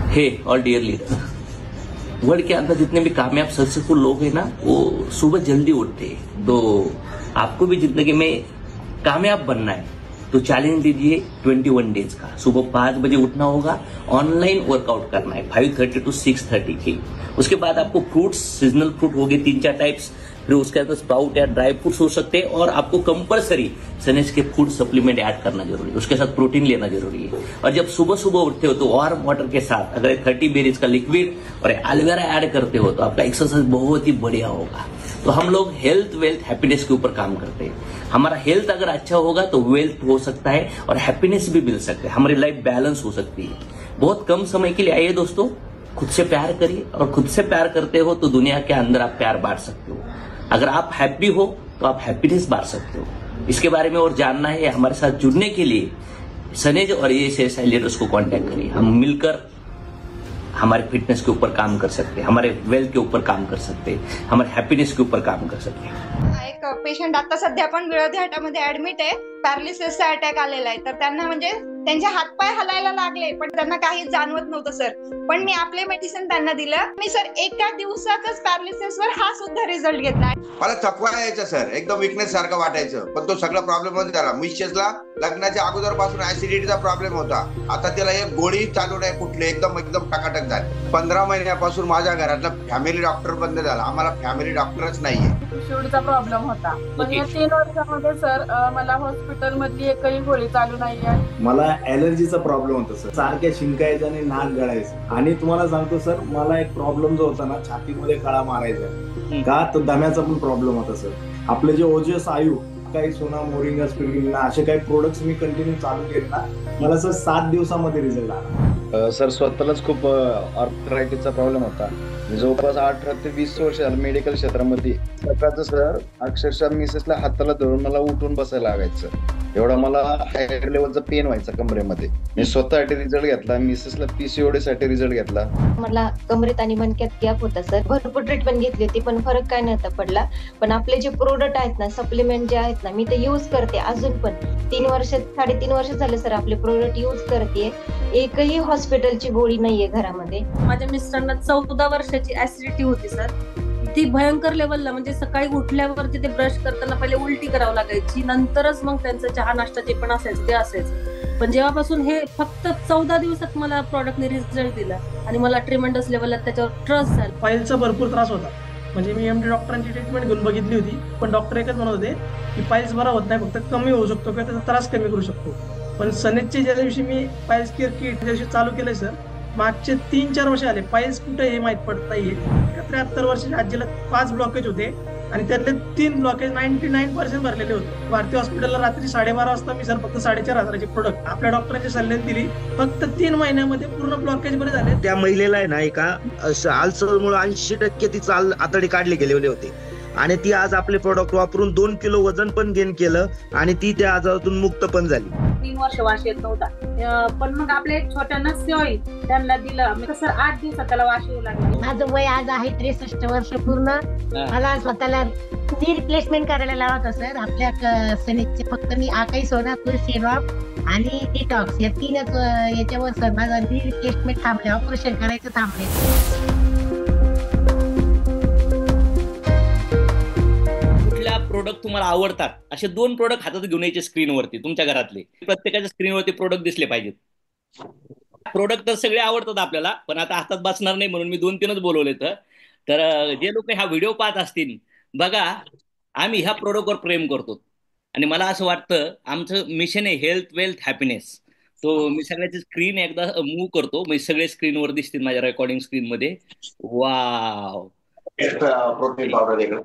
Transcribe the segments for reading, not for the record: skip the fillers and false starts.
हे all Deere leader, world के अंदर जितने भी कामयाब सक्सेसफुल लोग हैं ना, वो सुबह जल्दी उठते हैं। तो आपको भी जिंदगी में कामयाब बनना है तो चैलेंज लीजिए 21 डेज का। सुबह 5 बजे उठना होगा, ऑनलाइन वर्कआउट करना है 5:30 to 6:30 की। उसके बाद आपको फ्रूट्स, सीजनल फ्रूट हो गए 3-4 टाइप्स, फिर उसके अंदर स्प्राउट या ड्राई फ्रूट्स हो सकते हैं, और आपको कंपलसरी सनेज के फूड सप्लीमेंट ऐड करना जरूरी है। उसके साथ प्रोटीन लेना जरूरी है। और जब सुबह सुबह उठते हो तो वार्म वाटर के साथ अगर 30 बेरीज का लिक्विड और एलोवेरा ऐड करते हो तो आपका एक्सरसाइज बहुत ही बढ़िया होगा। तो हम लोग हेल्थ, वेल्थ, हैप्पीनेस के ऊपर काम करते हैं। हमारा हेल्थ अगर अच्छा होगा तो वेल्थ हो सकता है और हैप्पीनेस भी मिल सकता है, हमारी लाइफ बैलेंस हो सकती है। बहुत कम समय के लिए आइए दोस्तों, खुद से प्यार करिए, और खुद से प्यार करते हो तो दुनिया के अंदर आप प्यार बांट सकते हो। अगर आप हैप्पी हो तो आप हैप्पीनेस बांट सकते हो। इसके बारे में और जानना है, हमारे साथ जुड़ने के लिए सनेज और ये लीडर्स को कांटेक्ट करिए। हम मिलकर हमारे फिटनेस के ऊपर काम कर सकते हैं, हमारे वेल्थ के ऊपर काम कर सकते हैं, हमारे हैप्पीनेस के ऊपर काम कर सकते हैं। एक पेशंट आता सध्या पण विरोधी हाटामध्ये ऍडमिट आहे, पॅरालिसिसचा अटॅक आलेला आहे। तर त्यांना म्हणजे त्यांचे हातपाय हलायला लागले पण त्यांना काही जाणवत नव्हतं सर। पण मी आपले मेडिसिन त्यांना दिलं, मी सर एका दिवसातच पॅरालिसिसवर हा सुद्धा रिझल्ट घेतला। मला थकवा यायचा सर, एकदम विकनेस सारखं वाटायचं, पण तो सगळा प्रॉब्लेम मध्ये झाला। मिसेसला लग्नाच्या अगोदरपासून ऍसिडिटीचा प्रॉब्लेम होता, आता त्याला एक गोळी चालू नाही कुठली, एकदम एकदम टकाटक झाली। 15 महिन्यापासून माझ्या घरातला फॅमिली डॉक्टर बंद झाला, आम्हाला फॅमिली डॉक्टरच नाहीये। शूटचा प्रॉब्लेम होता, पण या 3 वर्षामध्ये सर मला हॉस्पिटल मधली एकही गोळी चालू नाहीये। मला ॲलर्जीचा प्रॉब्लेम होता सर, सारख्या शिंकायचं आणि नाक गळायचं। आणि तुम्हाला सांगतो सर, मला एक प्रॉब्लेम जो होता ना, छातीमध्ये कळा मारायचा का, तर दम्याचा पण प्रॉब्लेम होता सर। आपले जे ओजस आयु काही सोना, मोरिंगा, स्पिरुलिना असे काही प्रोडक्ट्स मी कंटिन्यू चालू केले ना, मला सर 7 दिवसामध्ये रिझल्ट आला। सर स्वतःलाच खूप आर्थरायटिसचा प्रॉब्लेम होता। जवळपास 18 ते 20 वर्ष मेडिकल क्षेत्रामध्ये सकाळचं सर अक्षरशः मिसेसला हाताला धरून मला उठून बसायला लागायचं, एवढा मला हायर लेवलचा पेन व्हायचा कमरेमध्ये। मी स्वतःसाठी रिझल्ट घेतला, मिसेसला PCOD साठी रिझल्ट घेतला। मला कमरेत आणि मणक्यात गॅप होता सर, भरपूर ट्रीटमेंट घेतली होती पण फरक काय नव्हता पडला। पण आपले जे प्रोडक्ट आहेत ना, सप्लिमेंट जे आहेत ना, मी ते यूज करते अजून पण 3.5 वर्ष झाले सर आपले प्रोडक्ट यूज करते। एकही हॉस्पिटलची गोळी नाहीये घरामध्ये। माझ्या मिस्टरांना 14 वर्षाची ऍसिडिटी होती सर, ती भयंकर लेवलला, म्हणजे सकाळी उठल्यावरती ते ब्रश करताना पहिले उलटी करावं लागायची, नंतरच मग त्यांचं चहा नाश्ता जे पण असायचं ते असायचं। पण जेव्हापासून हे फक्त 14 दिवसात मला प्रॉडक्टने रिझल्ट दिला आणि मला ट्रिमेंडस लेवलला त्याच्यावर ट्रस्ट झाला। पायलचा भरपूर त्रास होता, म्हणजे मी MD डॉक्टरांची ट्रीटमेंट घेऊन बघितली होती, पण डॉक्टर एकच म्हणत होते की पायल्स बरा होत नाही, फक्त कमी होऊ शकतो किंवा त्याचा त्रास कमी करू शकतो। पण सनेजचे ज्या दिवशी मी पायल्स केअर किट ज्या दिवशी चालू केलंय सर, मागचे 3-4 वर्ष आले पायल्स कुठे हे माहित पडत नाहीये। 73 वर्षाच्या आजीला 5 ब्लॉकेज होते आणि त्यातले 3 ब्लॉकेज 99% भरलेले होते। भारती हॉस्पिटलला रात्री 12:30 वाजता मी सर फक्त 4,500चे प्रोडक्ट आपल्या डॉक्टरांच्या सल्ल्याने दिली, फक्त 3 महिन्यामध्ये पूर्ण ब्लॉकेज बरे झाले। त्या महिलेला आहे ना, एका अल्सरमुळे 80% तिचं आतडी काढले गेलेले होते आणि ती आज आपले प्रोडक्ट वापरून 2 किलो वजन पण गेन केलं आणि ती त्या आजारातून मुक्त पण झाली। 3 वर्ष वास येत नव्हता, पण मग आपले एक छोट्या नस्य ऑइल त्यांना दिलं, कसं 8 दिवसात त्याला वास येऊ लागला। माझं वय आज आहे 63 वर्ष पूर्ण। मला स्वतःला नी रिप्लेसमेंट करायला लावत सर आपल्या सनेजचे। फक्त मी आकाई सोना, तुळसी ड्रॉप आणि डिटॉक्स या 3च याच्यावर सर माझा नी रिप्लेसमेंट थांबले, ऑपरेशन करायचं थांबले। प्रोडक्ट तुम्हाला आवडतात असे 2 प्रोडक्ट हातात घेऊन यायचे स्क्रीनवरती तुमच्या घरातले, प्रत्येकाच्या स्क्रीनवरती प्रोडक्ट दिसले पाहिजेत। प्रोडक्ट तर सगळे आवडतात आपल्याला, पण आता हातात बसणार नाही म्हणून मी 2-3च बोलवले। तर जे लोक हा व्हिडिओ पाहत असतील बघा, आम्ही ह्या प्रोडक्टवर प्रेम करतो आणि मला असं वाटतं आमचं मिशन आहे हेल्थ, वेल्थ, हॅपीनेस। तो मी सगळ्याची स्क्रीन एकदा मूव्ह करतो, म्हणजे सगळे स्क्रीनवर दिसतील माझ्या रेकॉर्डिंग स्क्रीनमध्ये। वाव, प्रोटीन पावडर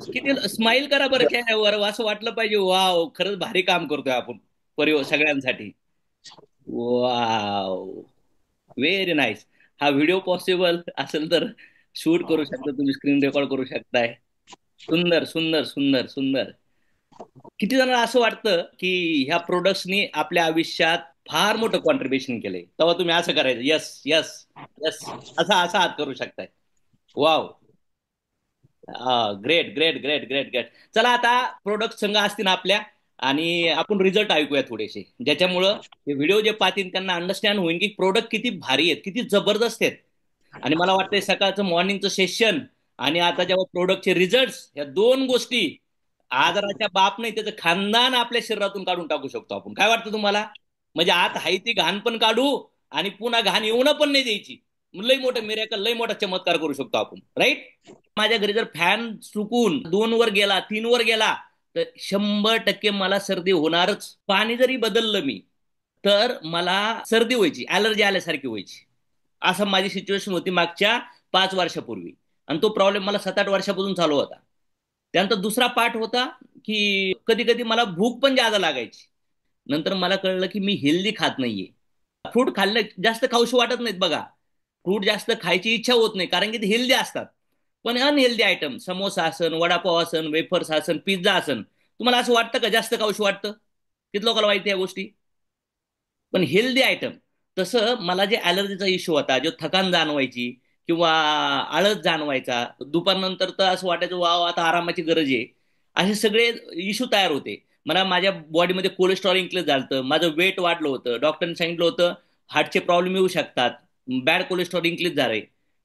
किती स्माइल करा बरं चेहऱ्यावर, असं वाटलं पाहिजे वाव खरंच भारी काम करतोय आपण सगळ्यांसाठी। Wow, very nice. हा व्हिडिओ पॉसिबल असेल तर शूट करू शकता तुम्ही, स्क्रीन रेकॉर्ड करू शकताय। सुंदर सुंदर सुंदर सुंदर। किती जणांना असं वाटतं की ह्या प्रोडक्ट्सनी आपल्या आयुष्यात फार मोठं कॉन्ट्रीब्युशन केलंय, तेव्हा तुम्ही असं करायचं, यस यस यस, असा हात करू शकताय। Wow, great great great great great. चला आता प्रोडक्ट संघ असतील आपल्या, आणि आपण रिझल्ट ऐकूया थोडेसे, ज्याच्यामुळं हे व्हिडिओ जे पाहतील त्यांना अंडरस्टँड होईल की प्रोडक्ट किती भारी आहेत, किती जबरदस्त आहेत. आणि मला वाटतंय सकाळचं मॉर्निंगचं सेशन आणि आता जेव्हा प्रोडक्टचे रिझल्ट, या दोन गोष्टी आजाराच्या बाप नाही त्याचं खानदान आपल्या शरीरातून काढून टाकू शकतो आपण. काय वाटतं तुम्हाला? म्हणजे आत हाय ती घाण पण काढू आणि पुन्हा घाण येऊन पण नाही द्यायची. लई मोठं मिरेकल, लई मोठा चमत्कार करू शकतो आपण, राईट? माझ्या घरी जर फॅन चुकून 2 वर गेला, 3 वर गेला, तर 100% मला सर्दी होणारच. पाणी जरी बदललं मी तर मला सर्दी व्हायची, ऍलर्जी आल्यासारखी व्हायची. असं माझी सिच्युएशन होती मागच्या 5 वर्षापूर्वी. आणि तो प्रॉब्लेम मला 7-8 वर्षापासून चालू होता. त्यानंतर दुसरा पार्ट होता की कधी कधी मला भूक पण जादा लागायची. नंतर मला कळलं की मी हेल्दी खात नाहीये. फ्रूट खाल्लं जास्त खाऊशी वाटत नाहीत बघा. फ्रूट जास्त खायची इच्छा होत नाही कारण की ते हेल्दी असतात. पण अनहेल्दी आयटम, समोसा असन, वडापाव असन, वेफर्स असन, पिझ्झा असन, तुम्हाला असं वाटतं का जास्त खाऊशी वाटतं? किती लोकांना माहिती या गोष्टी? पण हेल्दी आयटम, तसं मला जे ॲलर्जीचा इश्यू होता, जो थकान जाणवायची किंवा आळस जाणवायचा, दुपारनंतर तर असं वाटायचं वाव आता आरामाची गरज आहे, असे सगळे इश्यू तयार होते. मला माझ्या बॉडीमध्ये कोलेस्ट्रॉल इन्क्रीज झालं, माझं वेट वाढलं होतं, डॉक्टरने सांगितलं होतं हार्टचे प्रॉब्लेम येऊ शकतात, बॅड कोलेस्ट्रॉल इन्क्रीज झाले.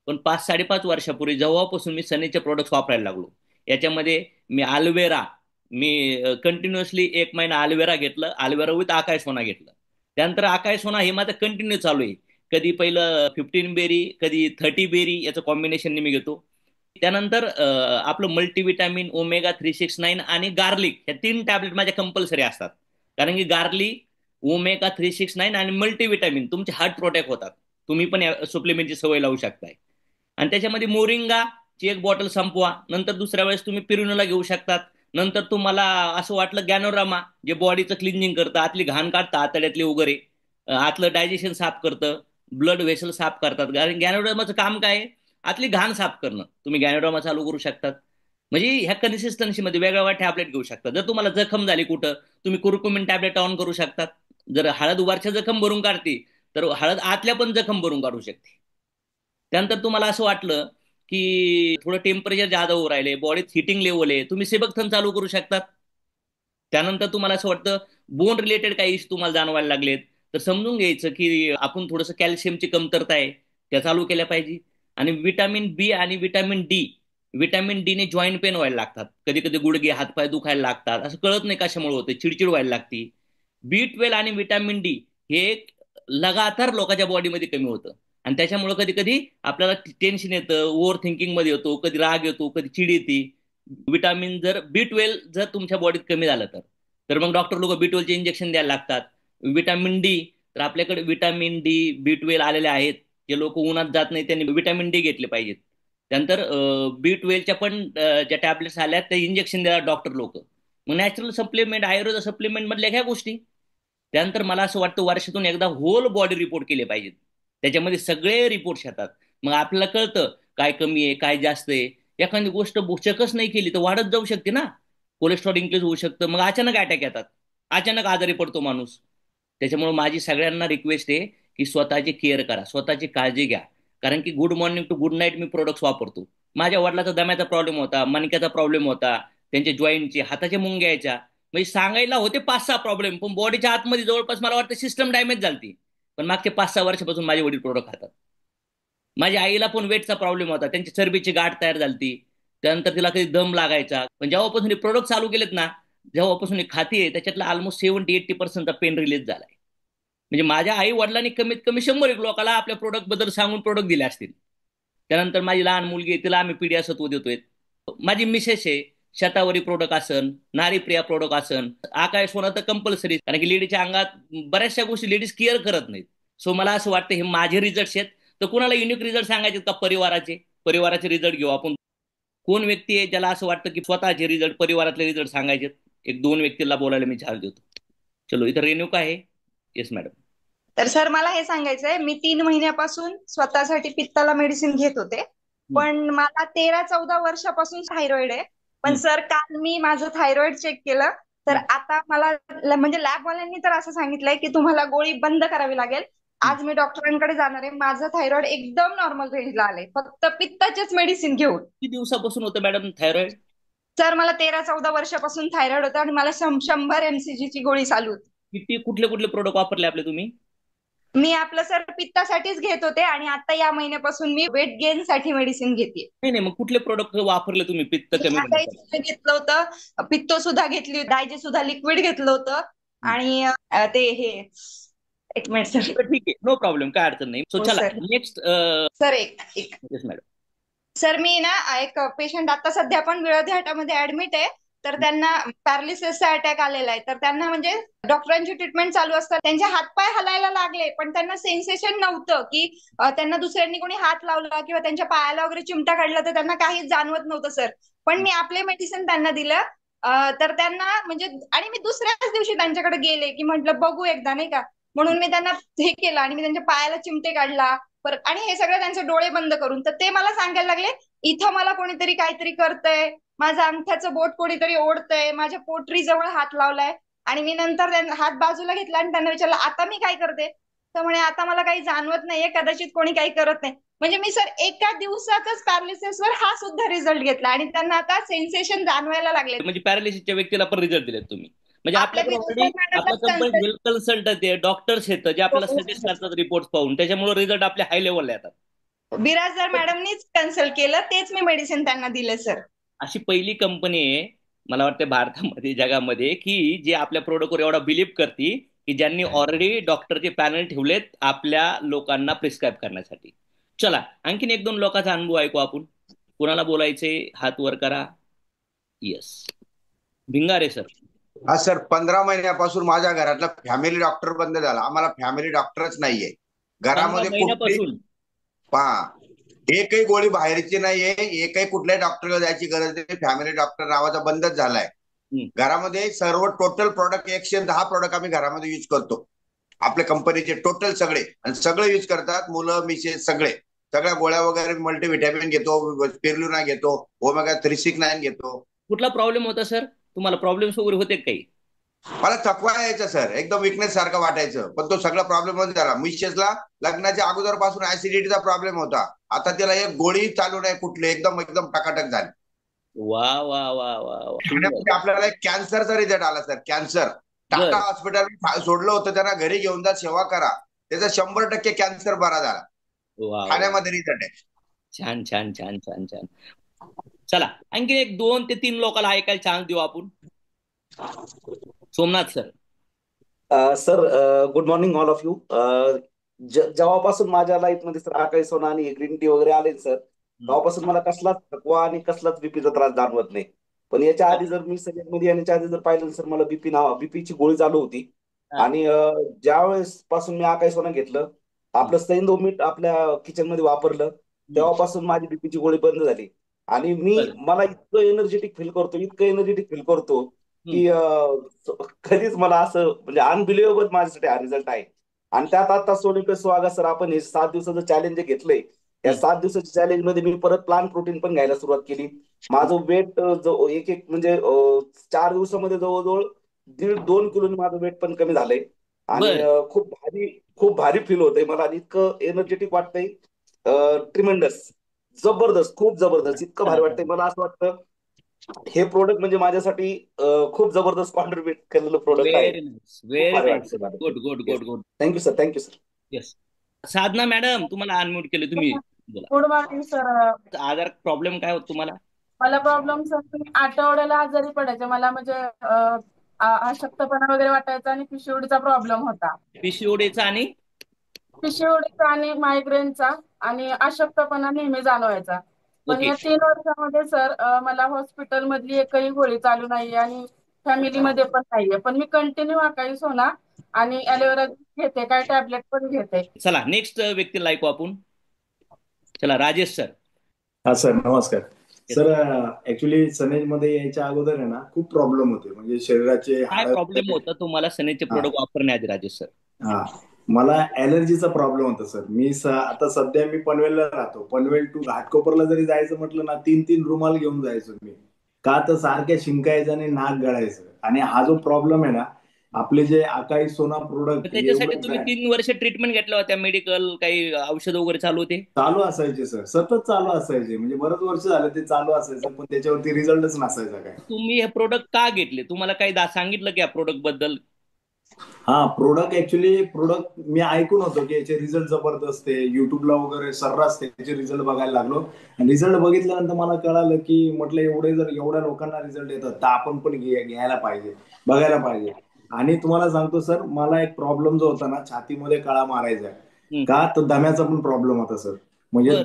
पण 5-5.5 वर्षापूर्वी जेव्हापासून मी सनीचे प्रोडक्ट्स वापरायला लागलो, याच्यामध्ये मी अल्वेरा, मी कंटिन्युअसली 1 महिना अल्वेरा घेतलं, अल्वेरा विथ आकाश सोना घेतलं. त्यानंतर आकाश सोना हे माझं कंटिन्यू चालू आहे. कधी पहिलं 15 बेरी, कधी 30 बेरी, याचं कॉम्बिनेशन मी घेतो. त्यानंतर आपलं मल्टीविटॅमिन, ओमेगा 369 आणि गार्लिक, या 3 टॅबलेट माझ्या कंपल्सरी असतात. कारण की गार्लिक, ओमेगा 369 आणि मल्टीविटॅमिन तुमचे हार्ट प्रोटेक्ट होतात. तुम्ही पण या सप्लिमेंटची सवय लावू शकताय. आणि त्याच्यामध्ये मोरिंगाची 1 बॉटल संपवा, नंतर दुसऱ्या वेळेस तुम्ही पिरुनला घेऊ शकतात. नंतर तुम्हाला असं वाटलं गॅनोरामा, जे बॉडीचं क्लिनिंग करतं, आतली घाण काढतं, आतड्यातली वगैरे, आतलं डायजेशन साफ करतं, ब्लड व्हेसल साफ करतात. कारण गॅनोरामाचं काम काय आहे? आतली घाण साफ करणं. तुम्ही गॅनोरामा चालू करू शकतात. म्हणजे ह्या कन्सिस्टन्सीमध्ये वेगवेगळ्या टॅबलेट घेऊ शकता. जर तुम्हाला जखम झाली कुठं, तुम्ही कुरकुमिन टॅबलेट ऑन करू शकतात. जर हळद वरच्या जखम भरून काढते, तर हळद आतल्या पण जखम भरून काढू शकते. त्यानंतर तुम्हाला असं वाटलं की थोडं टेम्परेचर जादा होऊ राहिले, बॉडीत हिटिंग लेवल आहे, तुम्ही सेबकथन चालू करू शकतात. त्यानंतर तुम्हाला असं वाटतं बोन रिलेटेड काही इश्यू तुम्हाला जाणवायला लागलेत, तर समजून घ्यायचं की आपण थोडंसं कॅल्शियमची कमतरता आहे, त्या चालू केल्या पाहिजे. आणि विटामिन बी आणि विटामिन डी, विटामिन डी ने जॉईंट पेन व्हायला लागतात, कधी कधी गुडघे हातपाय दुखायला लागतात, असं कळत नाही कशामुळे होतं, चिडचिड व्हायला लागती. बी 12 आणि विटामिन डी हे लगातार लोकांच्या बॉडीमध्ये कमी होतं. आणि त्याच्यामुळे कधी कधी आपल्याला टेन्शन येतं, ओव्हर थिंकिंग मध्ये येतो, कधी राग येतो, कधी चिड येते. विटामिन जर बी 12 जर तुमच्या बॉडीत कमी झालं तर मग डॉक्टर लोक बी 12 चे इंजेक्शन द्यायला लागतात. विटामिन डी, तर आपल्याकडे विटामिन डी, बी 12 आलेले आहेत. जे लोक उन्हात जात नाही त्यांनी विटामिन डी घेतले पाहिजेत. त्यानंतर बी 12च्या पण ज्या टॅबलेट्स आल्या त्या इंजेक्शन देतात डॉक्टर लोक. मग नॅचरल सप्लिमेंट, आयुर्वेद सप्लिमेंट मधल्या ह्या गोष्टी. त्यानंतर मला असं वाटतं वर्षातून एकदा होल बॉडी रिपोर्ट केले पाहिजेत. त्याच्यामध्ये सगळे रिपोर्ट्स येतात. मग आपल्याला कळतं काय कमी आहे, काय जास्त आहे. एखादी गोष्ट चेकच नाही केली तर वाढत जाऊ शकते ना, कोलेस्ट्रॉल इन्क्रीज होऊ शकतं, मग अचानक अटॅक येतात, अचानक आजारी पडतो माणूस. त्याच्यामुळे माझी सगळ्यांना रिक्वेस्ट आहे की स्वतःची केअर करा, स्वतःची काळजी घ्या. कारण की good morning to good night मी प्रोडक्ट्स वापरतो. माझ्या वडिलाचा दम्याचा प्रॉब्लेम होता, मणक्याचा प्रॉब्लेम होता, त्यांच्या जॉईंटचे, हाताच्या मुंग्या यायच्या, म्हणजे सांगायला होते 5-6 प्रॉब्लेम, पण बॉडीच्या आतमध्ये जवळपास मला वाटतं सिस्टम डॅमेज झाली. पण मागच्या 5-6 वर्षापासून माझे वडील प्रोडक्ट खातात. माझ्या आईला पण वेटचा प्रॉब्लेम होता, त्यांची चरबीची गाठ तयार झाली. त्यानंतर तिला कधी दम लागायचा. पण जेव्हापासून हे प्रोडक्ट चालू केलेत ना, जेव्हापासून हे खाते, त्याच्यातला ऑलमोस्ट 70-80% पेन रिलीज झालाय. म्हणजे माझ्या आई वडिलांनी कमीत कमी 100 लोकांना आपल्या प्रोडक्ट बद्दल सांगून प्रोडक्ट दिले असतील. त्यानंतर माझी लहान मुलगी आहे, तिला आम्ही पीडिया सत्व देतोय. माझी मिसेस आहे, शतावरी प्रोडक्ट असन, नारी प्रिया प्रोडक्ट असन, आकाश सोना तर कंपल्सरी. कारण की लेडीच्या अंगात बऱ्याचशा गोष्टी लेडीज केअर करत नाहीत. सो मला असं वाटतं हे माझे रिझल्ट आहेत. तर कोणाला युनिक रिझल्ट सांगायचे का? परिवाराचे रिझल्ट घेऊ आपण. कोण व्यक्ती आहे ज्याला असं वाटतं की स्वतःचे रिझल्ट, परिवारातले रिझल्ट सांगायचे? 1-2 व्यक्तीला बोलायला मी चार्ज देतो. चलो, इथं रेणुका आहे. Yes madam. तर सर मला हे सांगायचंय, मी 3 महिन्यापासून स्वतःसाठी पित्ताला मेडिसिन घेत होते. पण मला 13-14 वर्षापासून थायरॉइड आहे. पण सर काल मी माझं थायरॉइड चेक केलं, तर आता मला म्हणजे लॅबवाल्यांनी तर असं सांगितलंय की तुम्हाला गोळी बंद करावी लागेल. आज मी डॉक्टरांकडे जाणार आहे. माझं थायरॉइड एकदम नॉर्मल रेंजला आलंय, फक्त पित्ताचेच मेडिसिन घेऊन. किती दिवसापासून होतं मॅडम थायरॉइड? सर मला 13-14 वर्षापासून थायरॉइड होता आणि मला 100 MCG ची गोळी चालू होती. किती कुठले कुठले प्रोडक्ट वापरले आपले तुम्ही? मी आपलं सर पित्तासाठीच घेत होते आणि आता या महिन्यापासून मी वेट गेन साठी मेडिसिन घेते. नाही नाही, मग कुठले प्रोडक्ट वापरले तुम्ही पित्त कमी करण्यासाठी? घेतलं होतं, पित्तो सुद्धा घेतली, डायजे सुद्धा लिक्विड घेतलं होतं आणि ते हे एक मिनिट सर. ठीक आहे, नो प्रॉब्लेम, काय अडचण नाही. सो चला नेक्स्ट. सर एक मॅडम. सर मी ना एक पेशंट आता सध्या पण विळवदे हाटामध्ये ऍडमिट आहे. तर त्यांना पॅरालिसिसचा अटॅक आलेला आहे. तर त्यांना म्हणजे डॉक्टरांची ट्रीटमेंट चालू असतात, त्यांचे हातपाय हलायला लागले पण त्यांना सेन्सेशन नव्हतं की त्यांना दुसऱ्यांनी कोणी हात लावला किंवा त्यांच्या पायाला वगैरे चिमटा काढला तर त्यांना काहीच जाणवत नव्हतं सर. पण मी आपले मेडिसिन त्यांना दिलं तर त्यांना म्हणजे, आणि मी दुसऱ्याच दिवशी त्यांच्याकडे गेले की म्हटलं बघू एकदा नाही का, म्हणून मी त्यांना हे केलं आणि मी त्यांच्या पायाला चिमटे काढला आणि हे सगळं त्यांचे डोळे बंद करून. तर ते मला सांगायला लागले इथं मला कोणीतरी काहीतरी करतंय, माझं अंगठ्याचं बोट कोणीतरी ओढतंय, माझ्या पोटरी जवळ हात लावलाय. आणि मी नंतर हात बाजूला घेतला आणि त्यांना विचारलं आता मी काय करते, तर म्हणे आता मला काही जाणवत नाहीये, कदाचित कोणी काही करत नाही. म्हणजे मी सर एका दिवसातच पॅरालिसिसवर हा सुद्धा रिझल्ट घेतला आणि त्यांना आता सेन्सेशन जाणवायला लागले. म्हणजे पॅरालिसिसच्या व्यक्तीला पण रिझल्ट दिलेत तुम्ही? म्हणजे आपल्या कंपनी कन्सल्टंट आहे, डॉक्टर्स आहेत जे आपल्याला सजेस्ट करतात रिपोर्ट पाहून, त्याच्यामुळे रिझल्ट आपल्या हाय लेवलला येतात. बिराजदार मॅडमनीच कन्सल्ट केलं, तेच मी मेडिसिन त्यांना दिले सर. अशी पहिली कंपनी आहे मला वाटतं भारतामध्ये, जगामध्ये, की जे आपल्या प्रोडक्टवर एवढा बिलीव्ह करते की ज्यांनी ऑलरेडी डॉक्टरचे पॅनल ठेवलेत आपल्या लोकांना प्रिस्क्राईब करण्यासाठी. चला आणखीन 1-2 लोकांचा अनुभव ऐकू आपण. कुणाला बोलायचे हात वर करा. Yes, Bhingare sir. हा सर, 15 महिन्यापासून माझ्या घरातला फॅमिली डॉक्टर बंद झाला. आम्हाला फॅमिली डॉक्टरच नाहीये घरामध्ये. पहा, एकही गोळी बाहेरची नाहीये, एकही कुठल्याही डॉक्टरला जायची गरज नाही. फॅमिली डॉक्टर नावाचा बंदच झालाय. घरामध्ये सर्व टोटल प्रोडक्ट 110 प्रोडक्ट आम्ही घरामध्ये युज करतो. आपल्या कंपनीचे टोटल सगळे, आणि सगळे युज करतात, मुलं मिसेस सगळे. सगळ्या गोळ्या वगैरे मल्टीव्हिटॅमिन घेतो, स्पिरुलिना घेतो, ओमेगा 369 घेतो. कुठला प्रॉब्लेम होता सर तुम्हाला? प्रॉब्लेम्स वगैरे होते काही? मला थकवा यायचा सर, एकदम विकनेस सारखं वाटायचं, पण तो सगळा प्रॉब्लेम मध्ये झाला. मिसेसला लग्नाच्या अगोदर पासून ऍसिडिटीचा प्रॉब्लेम होता. आता तिला एक गोळी चालू नाही कुठली, एकदम टकाटक झाली. वा वा वा वा. आपल्याला कॅन्सरचा रिझल्ट आला सर. कॅन्सर टाटा हॉस्पिटल सोडलं होतं, त्यांना घरी घेऊन जा, सेवा करा. त्याचा 100% कॅन्सर बरा झाला. ठाण्यामध्ये रिझल्ट आहे. छान छान छान छान छान. चला आणखी 1-2 ते 3 लोकांना ऐकायला चान्स देऊ आपण. Somnath sir. Sir good morning all of you. जेव्हापासून माझ्या लाईफ मध्ये सर आकाई सोना आणि ग्रीन टी वगैरे आले सर, तेव्हापासून मला कसलाच थकवा आणि कसलाच बीपीचा त्रास जाणवत नाही. पण याच्या आधी जर मी सगळ्यांमध्ये याच्या आधी जर पाहिलं सर, मला बीपीची गोळी चालू होती. आणि ज्या वेळेस पासून मी आकाई सोना घेतलं, आपलं सैंधव मीठ आपल्या किचन मध्ये वापरलं, तेव्हापासून माझी बीपीची गोळी बंद झाली. आणि मला इतकं एनर्जेटिक फील करतो की कधीच मला असं म्हणजे अनबिलिव्हेबल माझ्यासाठी हा रिझल्ट आहे. आणि त्यात आता सोनिके स्वागत सर, आपण हे 7 दिवसाचं चॅलेंज घेतलंय. या 7 दिवसाच्या चॅलेंज मध्ये मी परत प्लांट प्रोटीन पण घ्यायला सुरुवात केली. माझं वेट एक म्हणजे 4 दिवसामध्ये जवळजवळ 1.5-2 किलो माझं वेट पण कमी झालंय. आणि खूप भारी फील होतंय मला, आणि इतकं एनर्जेटिक वाटतंय, ट्रिमेंडस, जबरदस्त, खूप जबरदस्त, इतकं भारी वाटतंय. मला असं वाटतं हे प्रोडक्ट म्हणजे माझ्यासाठी खूप जबरदस्त कॉन्ट्रीब्युट केलेलं प्रोडक्ट आहे. Good good good good. Thank you sir. Thank you sir. Yes. Sadhana madam, तुम्हाला अनम्यूट केले, तुम्ही बोला. Good morning sir. आजार प्रॉब्लेम काय होत तुम्हाला? मला प्रॉब्लेम सर, तुम्ही आठवड्याला आजारी पडायचे. मला म्हणजे अशक्तपणा वगैरे वाटायचा आणि पीसीओडीचा प्रॉब्लेम होता. पीसीओडीचा आणि मायग्रेनचा आणि अशक्तपणा नेहमी जाणवायचा. पण या 3 वर्षामध्ये सर मला हॉस्पिटल मधली एकही गोळी चालू नाहीये आणि फॅमिलीमध्ये पण नाहीये. पण मी कंटिन्यू आकाई सोना आणि ॲलोवेरा घेते, काय टॅबलेट पण घेते. चला नेक्स्ट व्यक्तीला ऐकू आपण. चला राजेश सर. हा सर, नमस्कार सर. ऍक्च्युली सनेज मध्ये यायच्या अगोदर आहे ना खूप प्रॉब्लेम होते, म्हणजे शरीराचे. काय प्रॉब्लेम होता तुम्हाला सनेजचे प्रोडक्ट वापरण्याआधी राजेश सर? हा, मला ऍलर्जीचा प्रॉब्लेम होता सर. मी आता सध्या मी पनवेलला राहतो. पनवेल टू घाटकोपरला जरी जायचं म्हटलं ना, 3 रुमाल घेऊन जायचो मी, का तर सारख्या शिंकायचं आणि नाक गळायचं. आणि हा जो प्रॉब्लेम आहे ना, आपले जे आकाई सोना प्रोडक्ट त्याच्यासाठी तुम्ही 3 वर्ष ट्रीटमेंट घेतल्या होत्या, मेडिकल काही औषध वगैरे चालू होते? चालू असायचे सर, सतत चालू असायचे, म्हणजे बरेच वर्ष झाले ते चालू असायचं, पण त्याच्यावरती रिझल्टच नसायचा काय. तुम्ही हे प्रोडक्ट का घेतले? तुम्हाला काही सांगितलं की या प्रोडक्ट बद्दल? हा, प्रोडक्ट मी ऐकून होतो की याचे रिझल्ट जबरदस्त आहे, युट्यूबला वगैरे सर्रास त्याचे रिझल्ट बघायला लागलो. रिझल्ट बघितल्यानंतर मला कळालं की म्हटलं एवढ्या लोकांना रिझल्ट येतात तर आपण पण घ्यायला पाहिजे, बघायला पाहिजे. आणि तुम्हाला सांगतो सर, मला एक प्रॉब्लेम जो होता ना, छातीमध्ये कळा मारायचा का, तर दम्याचा पण प्रॉब्लेम होता सर. म्हणजे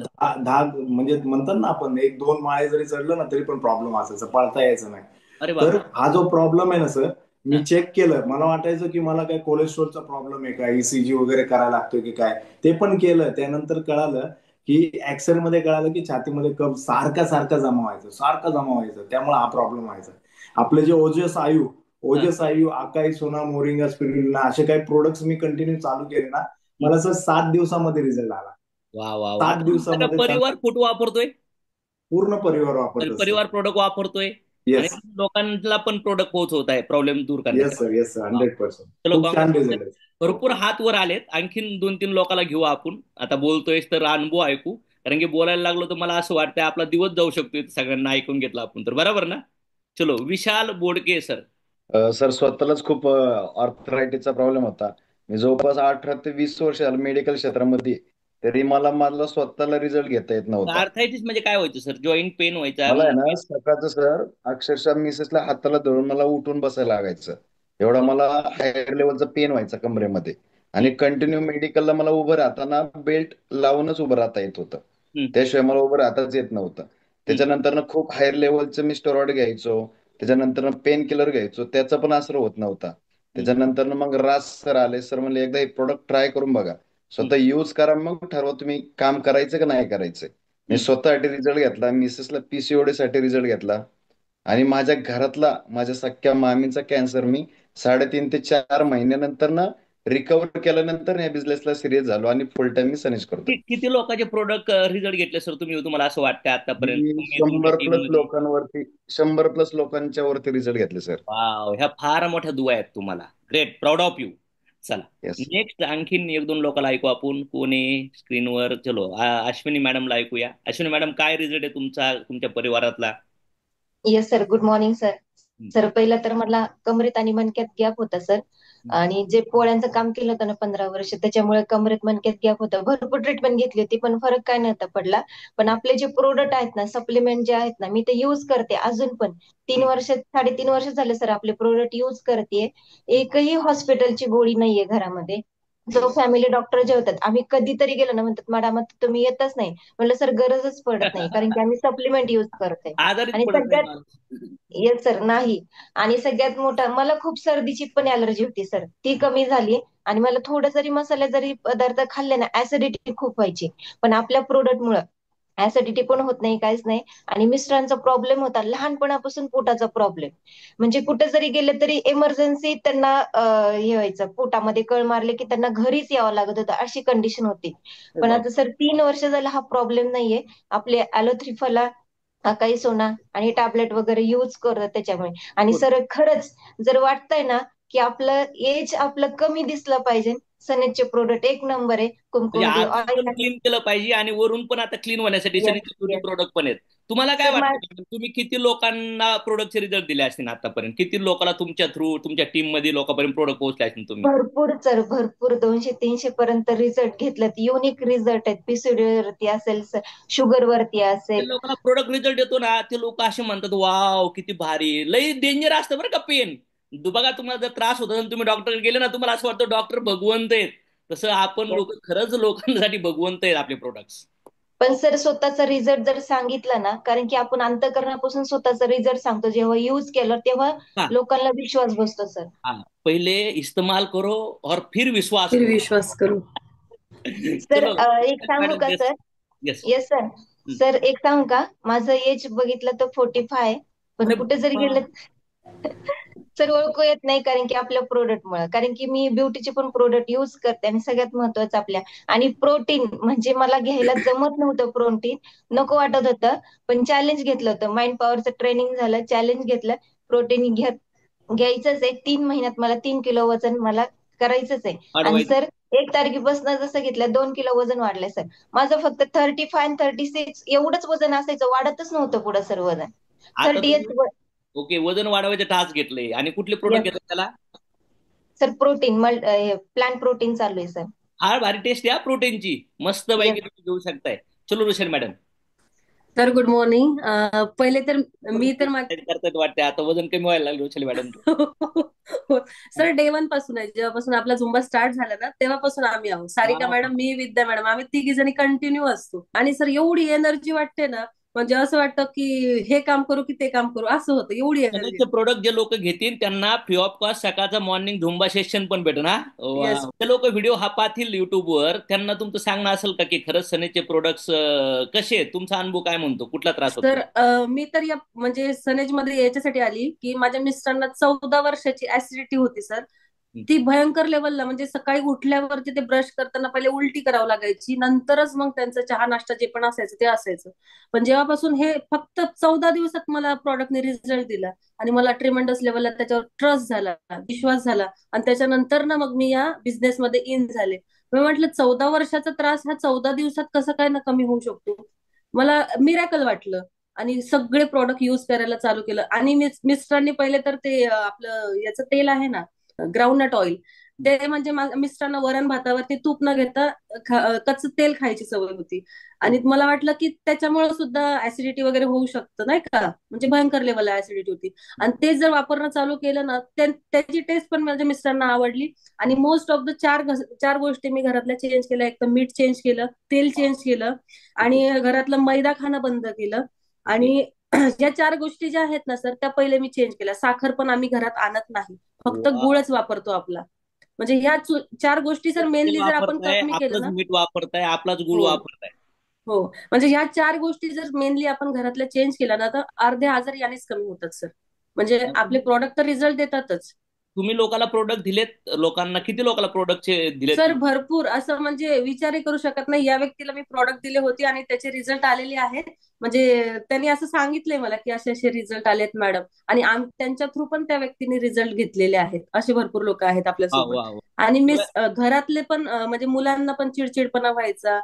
म्हणजे म्हणतात ना आपण, 1-2 माळे जरी चढलं ना तरी पण प्रॉब्लेम असायचा, पळता यायचं नाही. तर हा जो प्रॉब्लेम आहे ना सर, मी चेक केलं, मला वाटायचं की मला काय कोलेस्ट्रॉलचा प्रॉब्लेम आहे का, ईसीजी वगैरे करायला लागतोय की काय, ते पण केलं. त्यानंतर कळालं की एक्सरे मध्ये कळालं की छातीमध्ये कफ सारखा जमा व्हायचं, त्यामुळे हा प्रॉब्लेम व्हायचा. आपले जे ओजस आयु, आकाई सोना, मोरिंगा स्पिरुलिना असे काही प्रोडक्ट्स मी कंटिन्यू चालू केले ना, मला सर 7 दिवसामध्ये रिझल्ट आला. वा वा, 7 दिवसामध्ये परिवार फूड वापरतोय, पूर्ण परिवार वापरतो, परिवार प्रोडक्ट वापरतोय आणि लोकांना पण प्रोडक्ट पोहोचवत आहे प्रॉब्लेम दूर करण्यासाठी. Yes sir, 100%. खूप छान रिझल्ट आहे. भरपूर हात वर आलेत. आणखीन 2-3 लोकांना घेऊ आपण. आता बोलतोय तर अनुभव ऐकू, कारण की बोलायला लागलो तर मला असं वाटतंय आपला दिवस जाऊ शकतोय सगळ्यांना ऐकून घेतलं आपण तर. बरोबर ना? चलो, विशाल बोडके सर. सर, स्वतःलाच खूप ऑर्थरायटिसचा प्रॉब्लेम होता. मी जवळपास 18 ते 20 वर्ष झालं मेडिकल क्षेत्रामध्ये, तरी मला स्वतःला रिझल्ट घेता येत नव्हता. आर्थरायटिस म्हणजे काय व्हायचं सर? जॉईंट पेन व्हायचा? मला आहे ना, सकाळचं सर अक्षरशः मिसेसला हाताला धरून मला उठून बसायला लागायचं, एवढा मला हायर लेवलचा पेन व्हायचा कमरेमध्ये. आणि कंटिन्यू मेडिकलला मला उभं राहताना बेल्ट लावूनच उभं राहता येत होतं, त्याशिवाय मला उभं राहताच येत नव्हतं. त्याच्यानंतर खूप हायर लेवलचं मी स्टेरॉइड घ्यायचो, त्याच्यानंतर पेन किलर घ्यायचो, त्याचा पण असर होत नव्हता. त्याच्यानंतर मग राज सर आले, सर म्हणले एकदा हे प्रोडक्ट ट्राय करून बघा, स्वतः युज करा, मग ठरवा तुम्ही काम करायचं का नाही करायचं. मी स्वतःसाठी रिझल्ट घेतला, मिसेसला पीसीओडी साठी रिझल्ट घेतला, आणि माझ्या घरातला माझ्या सख्या मामीचा कॅन्सर मी 3.5 ते 4 महिन्यानंतर ना रिकव्हर केल्यानंतर या बिझनेसला सिरियस झालो आणि फुल टाइम मी सनेज करतो. किती लोकांचे प्रोडक्ट रिझल्ट घेतले सर तुम्ही, तुम्हाला असं वाटतं आतापर्यंत? 100 प्लस लोकांच्या वरती रिझल्ट घेतले सर. वाव, ह्या फार मोठ्या दुआ आहेत तुम्हाला. Great, proud of you. चला, नेक्स्ट आणखीन 1-2 लोकांना ऐकू आपण. कोणी स्क्रीनवर? चलो, अश्विनी मॅडमला ऐकूया. अश्विनी मॅडम, काय रिझल्ट आहे तुमच्या परिवारातला? Yes sir, good morning sir. Sir, पहिला तर मला कमरेत आणि मणक्यात गॅप होता सर, आणि जे पोळ्यांचं काम केलं होतं ना 15 वर्ष, त्याच्यामुळे कमरेत मणक्यात गॅप होता. भरपूर ट्रीटमेंट घेतली होती पण फरक काय नव्हता पडला. पण आपले जे प्रोडक्ट आहेत ना, सप्लिमेंट जे आहेत ना, मी ते युज करते अजून पण. 3-3.5 वर्ष झाले सर आपले प्रोडक्ट युज करते. एकही हॉस्पिटलची गोळी नाहीये घरामध्ये. जो फॅमिली डॉक्टर जे होतात, आम्ही कधीतरी गेलो ना, म्हणतात मॅडम आता तुम्ही येतच नाही. म्हणलं सर, गरजच पडत नाही, कारण की आम्ही सप्लिमेंट युज करते. आणि सगळ्यात येस सर, नाही. आणि सगळ्यात मोठा, मला खूप सर्दीची पण ॲलर्जी होती सर, ती कमी झाली. आणि मला थोडं जरी मसाले जरी पदार्थ खाल्ले ना, ऍसिडिटी खूप व्हायची. पण आपल्या प्रोडक्टमुळे ऍसिडिटी पण होत नाही, काहीच नाही. आणि मिस्टरांचा प्रॉब्लेम होता लहानपणापासून, पोटाचा प्रॉब्लेम. म्हणजे कुठे जरी गेले तरी इमर्जन्सी त्यांना हे व्हायचं, पोटामध्ये कळ मारले की त्यांना घरीच यावं लागत होतं, अशी कंडिशन होती. पण आता सर 3 वर्ष झालं हा प्रॉब्लेम नाहीये. आपले ॲलोथ्रिफला, अकाई सोना आणि टॅबलेट वगैरे युज करत त्याच्यामुळे. आणि सर खरंच जर वाटतंय ना की आपलं एज आपलं कमी दिसलं पाहिजे, सनेजचे प्रोडक्ट 1 नंबर आहे. कुमकुम ऑइल क्लीन केलं पाहिजे, आणि वरून पण आता क्लीन होण्यासाठी सनेजचे प्रोडक्ट पण आहेत. तुम्हाला काय वाटतं, तुम्ही किती लोकांना प्रोडक्टचे रिझल्ट दिले असतील आतापर्यंत? किती लोकांना तुमच्या थ्रू, तुमच्या टीम मध्ये लोकांपर्यंत प्रोडक्ट पोहोचले असतील तुम्ही? भरपूर सर, भरपूर. 200-300 पर्यंत रिझल्ट घेतलेत. युनिक रिझल्ट आहेत. पीसीओडी वरती असेल, शुगर वरती असेल. लोकांना प्रोडक्ट रिझल्ट येतो ना, ते लोक असे म्हणतात वाव किती भारी. लई डेंजर असतं बरं का पेन. बघा, तुम्हाला जर त्रास होत असेल, तुम्ही डॉक्टरकडे गेले ना, तुम्हाला असं वाटतं डॉक्टर भगवंत आहेत. तसं आपण लोक खरंच लोकांसाठी भगवंत आहेत आपले प्रोडक्ट्स. पण सर, स्वतःचा रिझल्ट जर सांगितला ना, कारण की आपण अंतःकरणापासून स्वतःचा रिझल्ट सांगतो, जेव्हा युज केलं तेव्हा लोकांना विश्वास बसतो सर. पहिले इस्तेमाल करो और फिर विश्वास करो. सर, एक सांगू का सर? Yes sir. सर, एक सांगू का? माझं एज बघितलं तर 45 आहे, पण कुठे जरी गेलं सर ओळखू येत नाही, कारण की आपल्या प्रोडक्टमुळे. कारण की मी ब्युटीचे पण प्रोडक्ट युज करते, आणि सगळ्यात महत्वाचं आपल्या. आणि प्रोटीन म्हणजे मला घ्यायला जमत नव्हतं, प्रोटीन नको वाटत होतं. पण चॅलेंज घेतलं होतं, माइंड पॉवरचं ट्रेनिंग झालं, चॅलेंज घेतलं, प्रोटीन घ्यायचंच आहे 3 महिन्यात. मला 3 किलो वजन मला करायचंच आहे. आणि वाढवायचं. सर 1 तारखेपासून जसं घेतलं 2 किलो वजन वाढलंय सर. माझं फक्त 35 आणि 36 एवढंच वजन असायचं, वाढतच नव्हतं पुढं सर वजन. आता 38 तुम्ही ओके वजन वाढवायचे टास्क घेतले आणि कुठले प्रोडक्ट घेतले त्याला? सर प्रोटीन प्लांट प्रोटीन चालू आहे सर. फार भारी टेस्ट आहे प्रोटीनची, मस्त पैकी तुम्ही घेऊ शकताय. चलो Roshan madam sir good morning. पहिले तर मी तर करतात वाटते, आता वजन कमी व्हायला लागलं रोशन मॅडम. सर डे 1 पासून आहे, जेव्हापासून आपला झुंबा स्टार्ट झाला ना तेव्हापासून आम्ही आहोत. सारिका मॅडम, मी, विद्या मॅडम, आम्ही तिघी जणी कंटिन्यू असतो. आणि सर एवढी एनर्जी वाटते ना, म्हणजे असं वाटतं की हे काम करू की ते काम करू, असं होतं. एवढी एनर्जी. प्रोडक्ट जे लोक घेतील त्यांना फ्री ऑफ कॉस्ट सकाळचं मॉर्निंग झुंबा सेशन पण भेटेल ना. Yes. ते लोक व्हिडिओ हा पाहतील युट्यूबवर, त्यांना तुमचं सांगणं असेल का की खरंच सनेजचे प्रोडक्ट्स कसे आहेत, तुमचा अनुभव काय म्हणतो, कुठला त्रास होतो? तर मी तर या म्हणजे सनेज मध्ये याच्यासाठी आली की माझ्या मिस्टरांना 14 वर्षाची ऍसिडिटी होती सर. ती भयंकर लेवलला, म्हणजे सकाळी उठल्यावरती ते ब्रश करताना पहिले उलटी करावं लागायची, नंतरच मग त्यांचं चहा नाश्ता जे पण असायचं ते असायचं. पण जेव्हापासून हे फक्त 14 दिवसात मला प्रॉडक्टने रिझल्ट दिला आणि मला ट्रिमेंडस लेवलला त्याच्यावर ट्रस्ट झाला, विश्वास झाला. आणि त्याच्यानंतर ना मग मी या बिझनेसमध्ये इन झाले. मी म्हटलं 14 वर्षाचा त्रास हा 14 दिवसात कसं काय ना कमी होऊ शकतो. मला मिरॅकल वाटलं आणि सगळे प्रॉडक्ट युज करायला चालू केलं. आणि मिस्टरांनी पहिले तर ते आपलं याचं तेल आहे ना, ग्राउंडनट ऑइल, ते म्हणजे मिस्टरांना वरण भातावरती तूप न घेता कच्चं तेल खायची सवय होती. आणि मला वाटलं की त्याच्यामुळे सुद्धा ऍसिडिटी वगैरे होऊ शकतं नाही का, म्हणजे भयंकर लेवलला ऍसिडिटी होती. आणि ते जर वापरणं चालू केलं ना, त्याची टेस्ट पण माझ्या मिस्टरांना आवडली. आणि मोस्ट ऑफ द चार गोष्टी मी घरातल्या चेंज केल्या. एक तर मीठ चेंज केलं, तेल चेंज केलं, आणि घरातलं मैदा खाणं बंद केलं. आणि या 4 गोष्टी ज्या आहेत ना सर, त्या पहिले मी चेंज केल्या. साखर पण आम्ही घरात आणत नाही, फक्त गुळच वापरतो आपला. म्हणजे ह्या 4 गोष्टी सर मेनली जर आपण कमी केलं ना, मीठ वापरताय, आपलाच गुळ हो. वापरताय. हो, म्हणजे ह्या 4 गोष्टी जर मेनली आपण घरातल्या चेंज केल्या ना, तर अर्धे आजार यानेच कमी होतात सर. म्हणजे आपले प्रॉडक्ट तर रिझल्ट देतातच. तुम्ही लोकांना प्रोडक्ट दिलेत, लोकांना किती लोकांना प्रोडक्टचे दिलेत? सर भरपूर, असं म्हणजे विचारही करू शकत नाही. या व्यक्तीला मी प्रॉडक्ट दिले होते आणि त्याचे रिझल्ट आलेले आहेत. म्हणजे त्यांनी असं सांगितलंय मला की असे असे रिझल्ट आलेत मॅडम, आणि त्यांच्या थ्रू पण त्या व्यक्तीने रिझल्ट घेतलेले आहेत. असे भरपूर लोक आहेत आपल्यासोबत. आणि मी घरातले पण म्हणजे मुलांना पण चिडचिडपणा व्हायचा,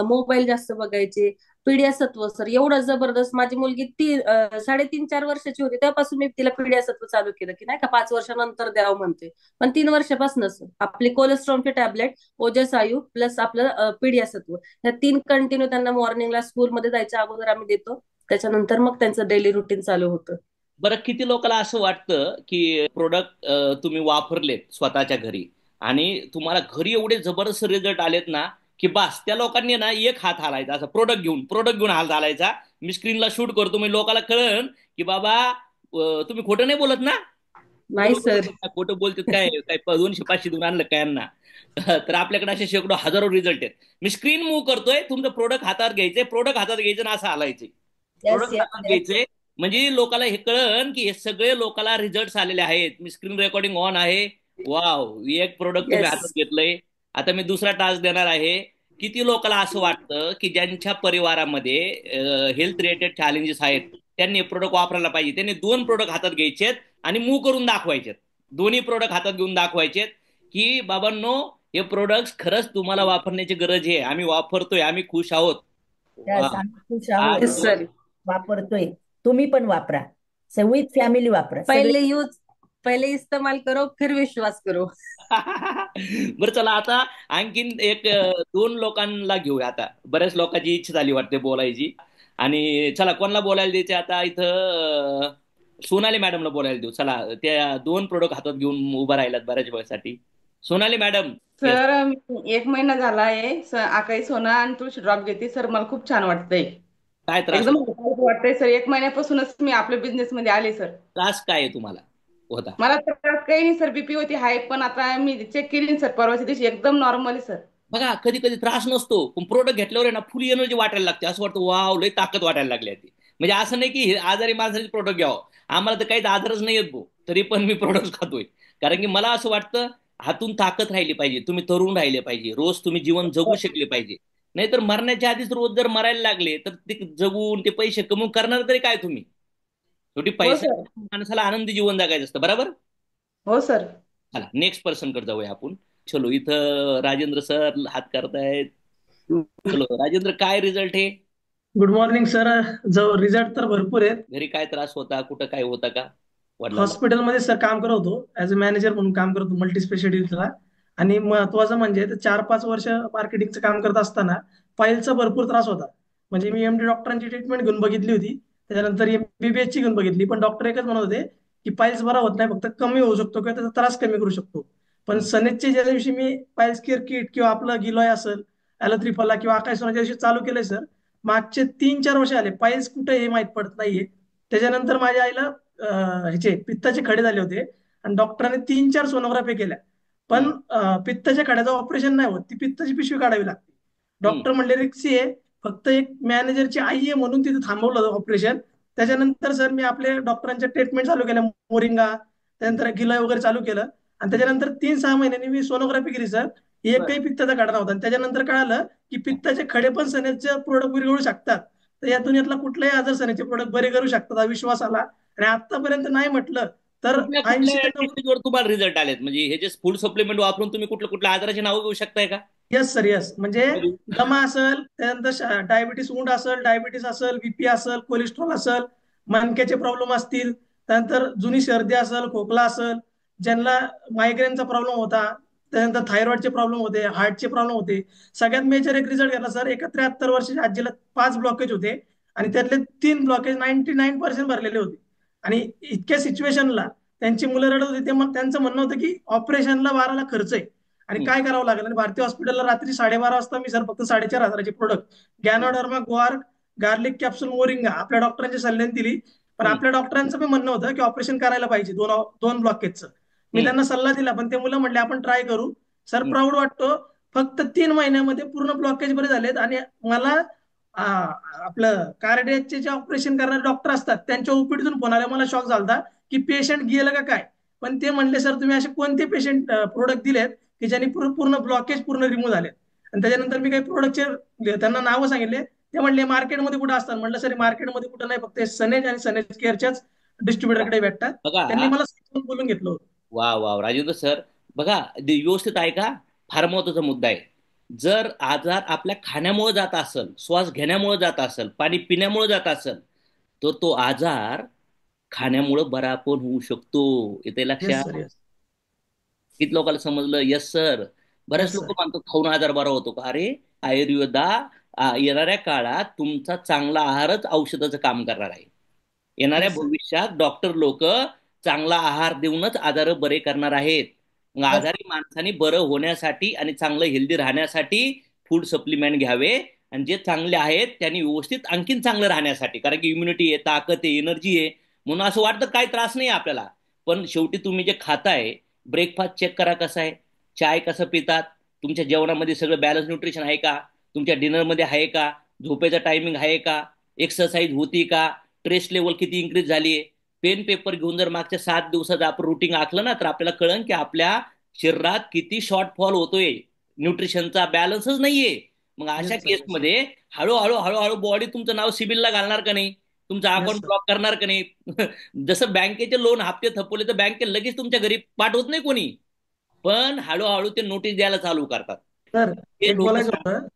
मोबाईल जास्त बघायचे, पिढ्या सत्व सर एवढं जबरदस्त. माझी मुलगी 3.5-4 वर्षाची होती तेव्हापासून मी तिला पिढ्या सत्व चालू केलं की नाही का 5 वर्षानंतर द्यावं म्हणते. पण 3 वर्षापासूनच आपली कोलेस्ट्रॉलचे टॅबलेट, ओजस आयु प्लस आपलं पिढ्या सत्व, ह्या 3 कंटिन्यू त्यांना मॉर्निंगला स्कूलमध्ये जायच्या अगोदर आम्ही देतो. त्याच्यानंतर मग त्यांचं डेली रुटीन चालू होतं. बरं, किती लोकांना असं वाटतं की प्रोडक्ट तुम्ही वापरलेत स्वतःच्या घरी आणि तुम्हाला घरी एवढे जबरदस्त रिझल्ट आलेत ना की बस त्या लोकांनी ना एक हात हालायचा, असं प्रोडक्ट घेऊन हात हालायचा. मी स्क्रीनला शूट करतो, मी लोकांना कळन की बाबा तुम्ही खोटं नाही बोलत ना. नाही सर, खोटं बोलतात काय 200-500 दूर आणलं काय यांना. तर आपल्याकडे असे शेकडो हजारो रिझल्ट आहेत. मी स्क्रीन मूव्ह करतोय, तुमचं प्रोडक्ट हातात घ्यायचंय, प्रोडक्ट हातात घ्यायचं ना असं हालायचे, प्रोडक्ट हातात घ्यायचंय. म्हणजे लोकांना हे कळन की हे सगळे लोकांना रिझल्ट आलेले आहेत. मी स्क्रीन रेकॉर्डिंग ऑन आहे. वाव, एक प्रोडक्ट तुम्ही हातात घेतलंय. आता मी दुसरा टास्क देणार आहे. किती लोकांना असं वाटतं की ज्यांच्या परिवारामध्ये हेल्थ रिलेटेड चॅलेंजेस आहेत त्यांनी प्रोडक्ट वापरायला पाहिजे, त्यांनी 2 प्रोडक्ट हातात घ्यायचेत आणि मूव्ह करून दाखवायचेत. दोन्ही प्रोडक्ट हातात घेऊन दाखवायचेत की बाबांनो हे प्रोडक्ट खरंच तुम्हाला वापरण्याची गरज आहे, आम्ही वापरतोय, आम्ही खुश आहोत. खुश आहोत सर, वापरतोय. तुम्ही पण वापरा, विथ फॅमिली वापरा. पहिले इस्तेमाल करो फिर विश्वास करो. बरं चला, आता आणखीन 2 लोकांना घेऊया. आता बऱ्याच लोकांची इच्छा झाली वाटते बोलायची. आणि चला, कोणाला बोलायला द्यायचे आता? इथं सोनाली मॅडमला बोलायला देऊ. चला, त्या 2 प्रोडक्ट हातात घेऊन उभा राहिल्यात बऱ्याच वेळासाठी. सोनाली मॅडम. सर 1 महिना झाला आहे आकाई सोना आणि तुळशी ड्रॉप घेते सर. मला खूप छान वाटतंय, काय त्रास एकदम वाटतंय सर. 1 महिन्यापासूनच मी आपल्या बिझनेस मध्ये आले सर. त्रास काय आहे तुम्हाला होता? मला त्रास काही नाही सर, बीपी होती हाय, पण आता मी चेक केली सर परवाच्या दिवशी, एकदम नॉर्मल आहे सर. बघा, कधी कधी त्रास नसतो, पण प्रोडक्ट घेतल्यावर आहे ना फुल एनर्जी वाटायला लागते. असं वाटतं वाव, लय ताकद वाटायला लागली आहे. म्हणजे असं नाही की आजारी माणसाचे प्रोडक्ट घ्यावं, आम्हाला तर काहीच आजारच नाही येत भाऊ, तरी पण मी प्रोडक्ट खातोय. कारण की मला असं वाटतं हातून ताकद राहिली पाहिजे, तुम्ही तरुण राहिले पाहिजे, रोज तुम्ही जीवन जगू शकले पाहिजे. नाहीतर मरण्याच्या आधीच रोज जर मरायला लागले तर ते जगून ते पैसे कमवून करणार तरी काय तुम्ही? शेवटी पैसा माणसाला आनंदी जीवन जगायचं असतं, बरोबर? हो सर. चला नेक्स्ट पर्सन कडे जाऊया आपण. चलो इथं राजेंद्र सर हात करतायत. चलो राजेंद्र, काय रिझल्ट आहे? Good morning sir. जो रिझल्ट तर भरपूर आहेत. घरी काय त्रास होता, कुठं काय होता का वडिलांना? हॉस्पिटलमध्ये सर काम करत होतो, ऍज अ मॅनेजर म्हणून काम करत होतो मल्टी स्पेशालिटीला. आणि महत्वाचं म्हणजे 4-5 वर्ष मार्केटिंगचं काम करत असताना पायलचा भरपूर त्रास होता. म्हणजे मी एमडी डॉक्टरांची ट्रीटमेंट घेऊन बघितली होती, त्याच्यानंतर MBBS ची घेऊन बघितली, पण डॉक्टर एकच म्हणत होते की पायल्स बरा होत नाही, फक्त कमी होऊ शकतो किंवा त्याचा त्रास कमी करू शकतो. पण सनेजचे ज्या दिवशी मी पायल्स केअर किट किंवा आपलं गिलॉय असेल, ॲलोथ्रिफला किंवा आकाश सोना ज्या दिवशी चालू केलंय सर, मागचे 3-4 वर्ष आले पायल्स कुठे हे माहित पडत नाहीये. त्याच्यानंतर माझ्या आईला ह्याचे पित्ताचे खडे झाले होते आणि डॉक्टरांनी 3-4 सोनोग्राफी केल्या, पण पित्ताच्या खड्याचं ऑपरेशन नाही होत, ती पित्ताची पिशवी काढावी लागते. डॉक्टर म्हणले रिक्सी आहे, फक्त एक मॅनेजरची आई आहे म्हणून तिथे थांबवलं ऑपरेशन. त्याच्यानंतर सर मी आपल्या डॉक्टरांच्या ट्रीटमेंट चालू केल्या, मोरिंगा, त्यानंतर गिलॉय वगैरे चालू केलं. आणि त्याच्यानंतर 3-6 महिन्यांनी मी सोनोग्राफी केली सर, एकही पित्ताचा खडा नव्हता. आणि त्याच्यानंतर कळालं की पित्ताचे खडे पण सनेजचे प्रोडक्ट विरघळू शकतात. तर या दुनियातला कुठलाही आजार सनेजचे प्रोडक्ट बरे करू शकतात, हा विश्वास आला. आणि आतापर्यंत नाही म्हटलं तर कुठल्या 80 ते 90. टेक्निकवर तुम्हाला रिझल्ट आलेत? म्हणजे हे जे फूड सप्लिमेंट वापरून तुम्ही कुठल्या कुठल्या आजाराची नावं घेऊ शकताय का? Yes sir, yes. म्हणजे दमा असेल, त्यानंतर डायबिटीस उंड असेल, डायबिटीस असेल, बीपी असेल, कोलेस्ट्रॉल असेल, मणक्याचे प्रॉब्लेम असतील, त्यानंतर जुनी सर्दी असेल, खोकला असेल, ज्यांना मायग्रेनचा प्रॉब्लेम होता, त्यानंतर थायरॉइडचे प्रॉब्लेम होते, हार्टचे प्रॉब्लेम होते. सगळ्यात मेजर एक रिझल्ट घेतला सर, एका 73 वर्षाच्या आजीला 5 ब्लॉकेज होते आणि त्यातले 3 ब्लॉकेज 99% भरलेले होते. आणि इतक्या सिच्युएशनला त्यांची मुलं रडत होती, ते मग त्यांचं म्हणणं होतं की ऑपरेशनला 12 लाख खर्च आहे आणि काय करावं लागेल. आणि भारतीय हॉस्पिटलला रात्री 12:30 वाजता मी सर फक्त 4,500चे प्रोडक्ट गॅनोडर्मा, ग्वार्क, गार्लिक कॅप्सूल, मोरिंगा आपल्या डॉक्टरांच्या सल्ल्याने दिली. पण आपल्या डॉक्टरांचं मी म्हणणं होतं की ऑपरेशन करायला पाहिजे 2 ब्लॉकेजचं. मी त्यांना सल्ला दिला, पण ते मुलं म्हणले आपण ट्राय करू. सर प्राऊड वाटतो, फक्त 3 महिन्यामध्ये पूर्ण ब्लॉकेज बरे झालेत. आणि मला आपलं कार्डियाकचे जे ऑपरेशन करणारे डॉक्टर असतात त्यांच्या ओपीडीतून फोन आला, मला शॉक झाला की पेशंट गेलं का काय. पण ते म्हणले सर तुम्ही असे कोणते पेशंट प्रोडक्ट दिलेत की ज्यांनी पूर्ण ब्लॉकेज पूर्ण रिमूव्ह झाले. आणि त्याच्यानंतर मी काही प्रोडक्टचे त्यांना नावं सांगितले, ते म्हणले मार्केटमध्ये कुठे असतात. म्हटलं सर मार्केटमध्ये कुठं नाही, फक्त सनेज आणि सनेज केअरच्याच डिस्ट्रीब्युटरकडे भेटतात. त्यांनी मला बोलून घेतलं होतं. वा वा राजेंद्र सर, बघा व्यवस्थित आहे का? फार महत्वाचा मुद्दा आहे. जर आजार आपल्या खाण्यामुळे जात असेल, श्वास घेण्यामुळे जात असेल, पाणी पिण्यामुळे जात असेल, तर तो आजार खाण्यामुळे बरा पण होऊ शकतो. इथे लक्षात. किती लोकांना समजलं? Yes sir. बरेच लोक मानतात खाऊन आजार बरा होतो का? अरे आयुर्वेदा येणाऱ्या काळात तुमचा चांगला आहारच औषधाचं काम करणार आहे. येणाऱ्या भविष्यात डॉक्टर लोक चांगला आहार देऊनच आजार बरे करणार आहेत. मग आजारी माणसाने बरं होण्यासाठी आणि चांगलं हेल्दी राहण्यासाठी फूड सप्लिमेंट घ्यावे. आणि जे चांगले आहेत त्यांनी व्यवस्थित आणखीन चांगलं राहण्यासाठी, कारण की इम्युनिटी आहे, ताकद आहे, एनर्जी आहे. म्हणून असं वाटतं काही त्रास नाही आपल्याला. पण शेवटी तुम्ही जे खाताय, ब्रेकफास्ट चेक करा कसा आहे, चाय कसं पितात, तुमच्या जेवणामध्ये सगळं बॅलन्स न्यूट्रिशन आहे का, तुमच्या डिनरमध्ये आहे का, झोपेचा टायमिंग आहे का, एक्सरसाइज होती का, स्ट्रेस लेवल किती इन्क्रीज झाली आहे. पेन पेपर घेऊन जर मागच्या 7 दिवसाचं आपण रुटीन आखलं ना, तर आपल्याला कळन की आपल्या शरीरात किती शॉर्टफॉल होतोय, न्यूट्रिशनचा बॅलन्सच नाहीये. मग अशा केसमध्ये हळूहळू हळूहळू बॉडी तुमचं नाव सिबिलला घालणार का नाही, तुमचं अकाउंट ब्लॉक करणार का नाही. जसं बँकेचे लोन हप्ते थपवले तर बँके लगेच तुमच्या घरी पाठवत नाही कोणी, पण हळूहळू ते नोटीस द्यायला चालू करतात. सर एक बोलायचं होतं,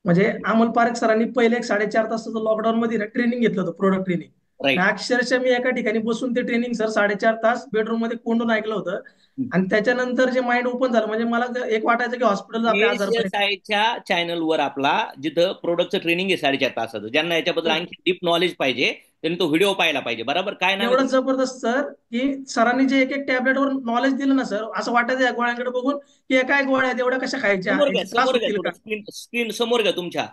म्हणजे अमोल पारेख सरांनी पहिले एक 4.5 तासाचं लॉकडाऊन मध्ये ट्रेनिंग घेतलं होतं, प्रोडक्ट ट्रेनिंग. अक्षरशः मी एका ठिकाणी बसून ते ट्रेनिंग सर 4.5 तास बेडरूम मध्ये कोंडून ऐकलं होतं. आणि त्याच्यानंतर जे माइंड ओपन झालं, म्हणजे मला एक वाटायचं की हॉस्पिटल आपल्या चॅनलवर आपला जिथं प्रोडक्टचं ट्रेनिंग आहे 4.5 तासाचं, ज्यांना याच्याबद्दल आणखी डीप नॉलेज पाहिजे त्यांनी तो व्हिडिओ पाहायला पाहिजे. बरोबर काय नाही एवढं जबरदस्त सर की सरांनी जे एक टॅबलेटवर नॉलेज दिलं ना सर, असं वाटायचं या गोळ्यांकडे बघून की काय गोळ्या आहेत एवढ्या कशा खायच्या. स्क्रीन समोर घ्या, तुमच्या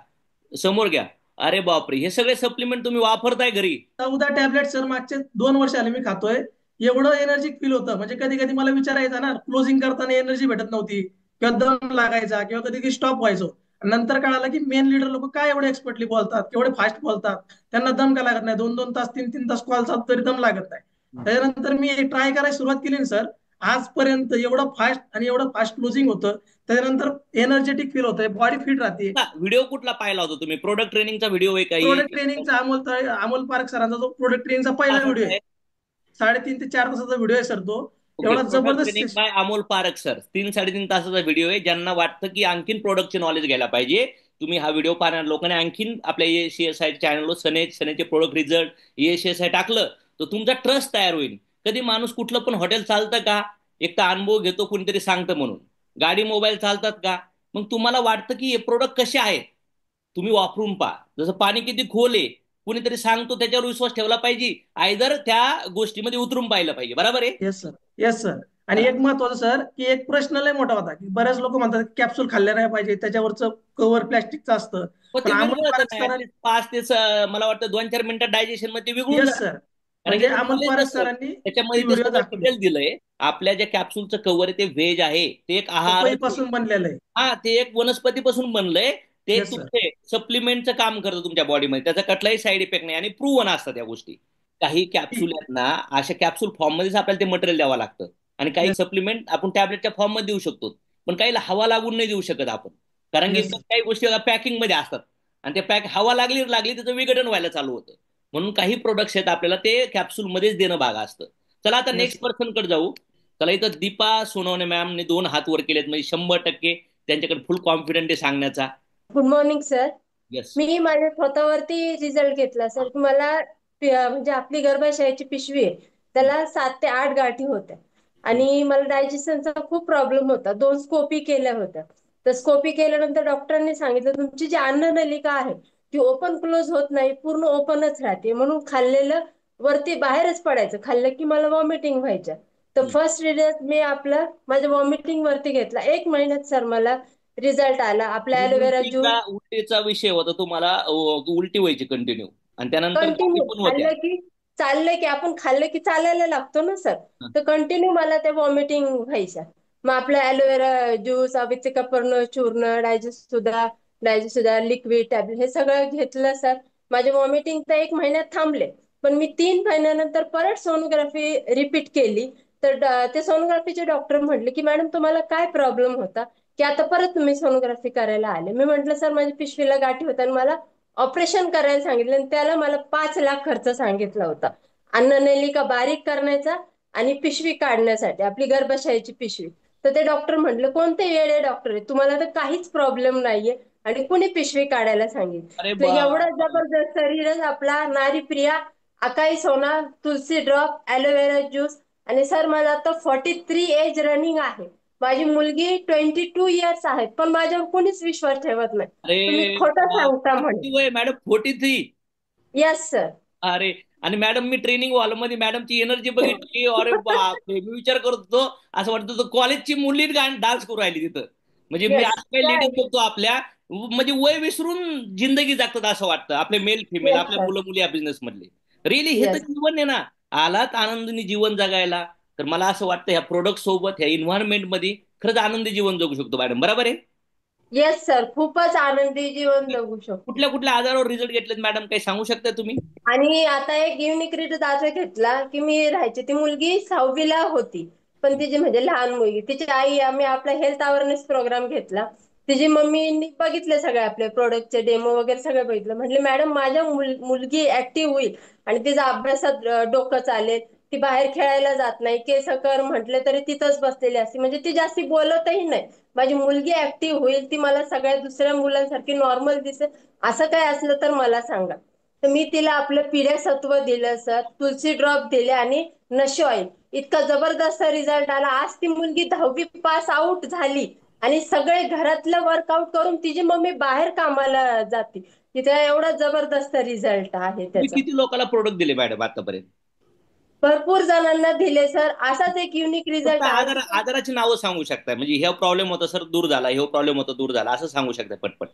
समोर घ्या. अरे बापरे, हे सगळे सप्लिमेंट तुम्ही वापरताय घरी? 14 टॅबलेट सर मागचे 2 वर्ष आले मी खातोय. एवढं एनर्जिक फील होतं, म्हणजे कधी कधी मला विचारायचं ना, क्लोजिंग करताना एनर्जी भेटत नव्हती किंवा दम लागायचा किंवा कधी कधी स्टॉप व्हायचो. नंतर कळालं की मेन लीडर लोक काय एवढे एक्सपर्टली बोलतात, केवढे फास्ट बोलतात, त्यांना दम का लागत नाही. 2-2 तास 3-3 तास कॉल चालतो तरी दम लागत नाही. त्याच्यानंतर मी ट्राय करायला सुरुवात केली ना सर, आजपर्यंत एवढं फास्ट आणि एवढं फास्ट क्लोजिंग होतं. त्याच्यानंतर एनर्जेटिक फील होतंय, बॉडी फिट राहते. व्हिडिओ कुठला पाहिला होता तुम्ही? प्रोडक्ट ट्रेनिंगचा व्हिडिओ आहे का? प्रोडक्ट ट्रेनिंगचा अमोल पारेख सरांचा जो प्रोडक्ट ट्रेनिंगचा पहिला व्हिडिओ आहे, 3.5 ते 4 तासाचा व्हिडिओ आहे सर तो. एवढा जबरदस्त प्रोडक्ट बाय अमोल पारख सर, 3-3.5 तासाचा व्हिडिओ आहे. ज्यांना वाटतं की आणखीन प्रोडक्टचे नॉलेज घ्यायला पाहिजे, तुम्ही हा व्हिडिओ पाहणार. लोकांनी आणखीन आपल्या ESCSI चॅनलवर सनेचे प्रोडक्ट रिझल्ट ESCSI टाकलं तर तुमचा ट्रस्ट तयार होईल. कधी माणूस कुठलं पण हॉटेल चालतं का? एक तर अनुभव घेतो, कुणीतरी सांगतं म्हणून. गाडी मोबाईल चालतात का? मग तुम्हाला वाटतं की हे प्रोडक्ट कसे आहेत, तुम्ही वापरून पहा. जसं पाणी किती खोल आहे, कुणीतरी सांगतो त्याच्यावर विश्वास ठेवला पाहिजे, आयदर त्या गोष्टीमध्ये उतरून पाहिलं पाहिजे. बरोबर आहे? Yes sir, yes sir. आणि एक महत्वाचं सर, की एक प्रश्न लय मोठा होता की बरेच लोक म्हणतात कॅप्सूल खाल्ले नाही पाहिजे, त्याच्यावरचं कव्हर प्लास्टिकचं असतं. पण अमोल पारख सरांनी 5 ते मला वाटतं 2-4 मिनिटात डायजेशन मध्ये विघळून येस जातं. सर, कारण म्हणजे की अमोल knowledge पारख नसतं. सरांनी त्याच्यामध्ये ती ते व्हिडिओ सगळं दाखवली. डिटेल दिलंय. आपल्या ज्या कॅप्सूलचं कव्हर आहे ते व्हेज आहे, ते एक आहार पासून बनलेलं आहे. हा, ते एक वनस्पतीपासून बनलंय. ते Yes, sir. तुमचे सप्लिमेंटचं काम करतं तुमच्या बॉडीमध्ये. त्याचा कुठलाही साईड इफेक्ट नाही आणि प्रूव्हन असतात या गोष्टी. काही कॅप्सूल आहेत ना, अशा कॅप्सूल फॉर्म मध्येच आपल्याला ते मटेरियल द्यावं लागतं. आणि काही सप्लिमेंट आपण टॅबलेटच्या फॉर्म मध्ये देऊ शकतो, पण काही हवा लागून नाही देऊ शकत आपण. कारण की Yes. काही गोष्टी पॅकिंग मध्ये असतात आणि ते पॅक हवा लागली त्याचं विघटन व्हायला चालू होतं. म्हणून काही प्रोडक्ट्स आहेत आपल्याला ते कॅप्सूल मध्येच देणं भाग असतं. चला आता नेक्स्ट पर्सन कडे जाऊ. चला, इथं दीपा सोनवणे मॅमने 2 हात वर केलेत, म्हणजे 100% त्यांच्याकडे फुल कॉन्फिडंट आहे सांगण्याचा. Good morning sir. येस. मी माझ्या स्वतःवरती रिझल्ट घेतला सर. मला म्हणजे आपली गर्भाशयाची पिशवी आहे, त्याला 7 ते 8 गाठी होत्या आणि मला डायजेशनचा खूप प्रॉब्लेम होता. 2 स्कोपी केल्या होत्या. तर स्कोपी केल्यानंतर डॉक्टरांनी सांगितलं तुमची जी अन्ननलिका आहे ती ओपन क्लोज होत नाही, पूर्ण ओपनच राहते, म्हणून खाल्लेलं वरती बाहेरच पडायचं. खाल्लं की मला वॉमिटिंग व्हायच्या. तर फर्स्ट रिझल्ट मी आपला माझ्या वॉमिटिंग वरती घेतला. 1 महिन्यात सर मला रिझल्ट आला. आपला ॲलोवेरा ज्यूस उलटीचा विषय होता तुम्हाला, उलटी व्हायची कंटिन्यू आणि त्यानंतर गाठी कंटिन्यू पण होत्या. चाललं की आपण खाल्लं की चालायला लागतो ना सर, तर कंटिन्यू मला ते वॉमिटिंग व्हायच्या. मग आपलं ॲलोवेरा ज्यूस, अवितिका चूर्ण, डायजेस्टुदा लिक्विड टॅबलेट हे सगळं घेतलं सर. माझे वॉमिटिंग तर 1 महिन्यात थांबले, पण मी 3 महिन्यानंतर परत सोनोग्राफी रिपीट केली. तर ते सोनोग्राफीचे डॉक्टर म्हटले की मॅडम तुम्हाला काय प्रॉब्लेम होता की आता परत तुम्ही सोनोग्राफी करायला आले. मी म्हटलं सर माझ्या पिशवीला गाठी होत्या आणि मला ऑपरेशन करायला सांगितलं आणि त्याला मला 5 लाख खर्च सांगितला होता. अन्ननलिका बारीक करण्याचा आणि पिशवी काढण्यासाठी, आपली गर्भाशयाची पिशवी. तर ते डॉक्टर म्हटलं कोणते येडे डॉक्टर आहे, तुम्हाला तर काहीच प्रॉब्लेम नाहीये आणि कुणी पिशवी काढायला सांगितलं. तर एवढा जबरदस्त शरीरच आपला नारीप्रिया, अकाई सोना, तुलसी ड्रॉप, ॲलोवेरा ज्यूस. आणि सर माझं आता 43 एज रनिंग आहे. माझी मुलगी 22 इयर्स आहेत, पण माझ्यावर कोणीच विश्वास ठेवत नाही. तुम्ही खोटं सांगता म्हणे. मॅडम 43? Yes sir. अरे, आणि मॅडम मी ट्रेनिंग हॉल मध्ये मॅडमची एनर्जी बघितली, अरे बापरे, मी विचार करत होतो असं वाटत होतं कॉलेजची मुली डान्स करू राहिली तिथं. म्हणजे मी आज काही लेडीज बघतो आपल्या, म्हणजे वय विसरून जिंदगी जगतात असं वाटतं. आपले मेल फिमेल, आपल्या मुलं मुली या बिझनेस मधले. रिअली हे तर जीवन आहे ना. आलात आनंदीने जीवन जगायला, तर मला असं वाटतं ह्या प्रोडक्ट सोबत, ह्या एन्व्हायरमेंट मध्ये खरंच आनंदी जीवन जगू शकतो मॅडम. बरोबर आहे? येस सर, खूपच आनंदी जीवन जगू शकतो. कुठल्या कुठल्या आजारावर रिझल्ट घेतलेत मॅडम, काही सांगू शकता तुम्ही? आणि आता एक युनिक रिझल्ट असा घेतला की मी राहायची, ती मुलगी 6वीला होती, पण तिची म्हणजे लहान मुलगी, तिची आई, आम्ही आपला हेल्थ अवेअरनेस प्रोग्राम घेतला. तिची मम्मीनी बघितले सगळे आपले प्रोडक्टचे डेमो वगैरे सगळं बघितलं. म्हटले मॅडम माझ्या मुलगी ऍक्टिव्ह होईल आणि तिचा अभ्यासात डोकं चालेल, ती बाहेर खेळायला जात नाही, केस कर म्हटले तरी तिथंच बसलेली असते, म्हणजे ती जास्ती बोलतही नाही. माझी मुलगी ऍक्टिव्ह होईल, ती मला सगळ्या दुसऱ्या मुलांसारखी नॉर्मल दिसेल, असं काय असलं तर मला सांगा. तर मी तिला आपलं पिढ्या सत्व दिलं सर, तुलसी ड्रॉप दिले आणि नशो ऑइल. इतका जबरदस्त रिझल्ट आला. आज ती मुलगी 10वी पास आउट झाली आणि सगळे घरातलं वर्कआउट करून तिची मम्मी बाहेर कामाला जाते. तिथे एवढा जबरदस्त रिझल्ट आहे त्याचा. किती लोकांना प्रोडक्ट दिले मॅडम आतापर्यंत? भरपूर जणांना दिले सर. असाच एक युनिक रिझल्ट आजाराची नावं सांगू शकता, म्हणजे हे प्रॉब्लेम होता सर दूर झाला, हे प्रॉब्लेम होता दूर झाला, असं सांगू शकता पटपट?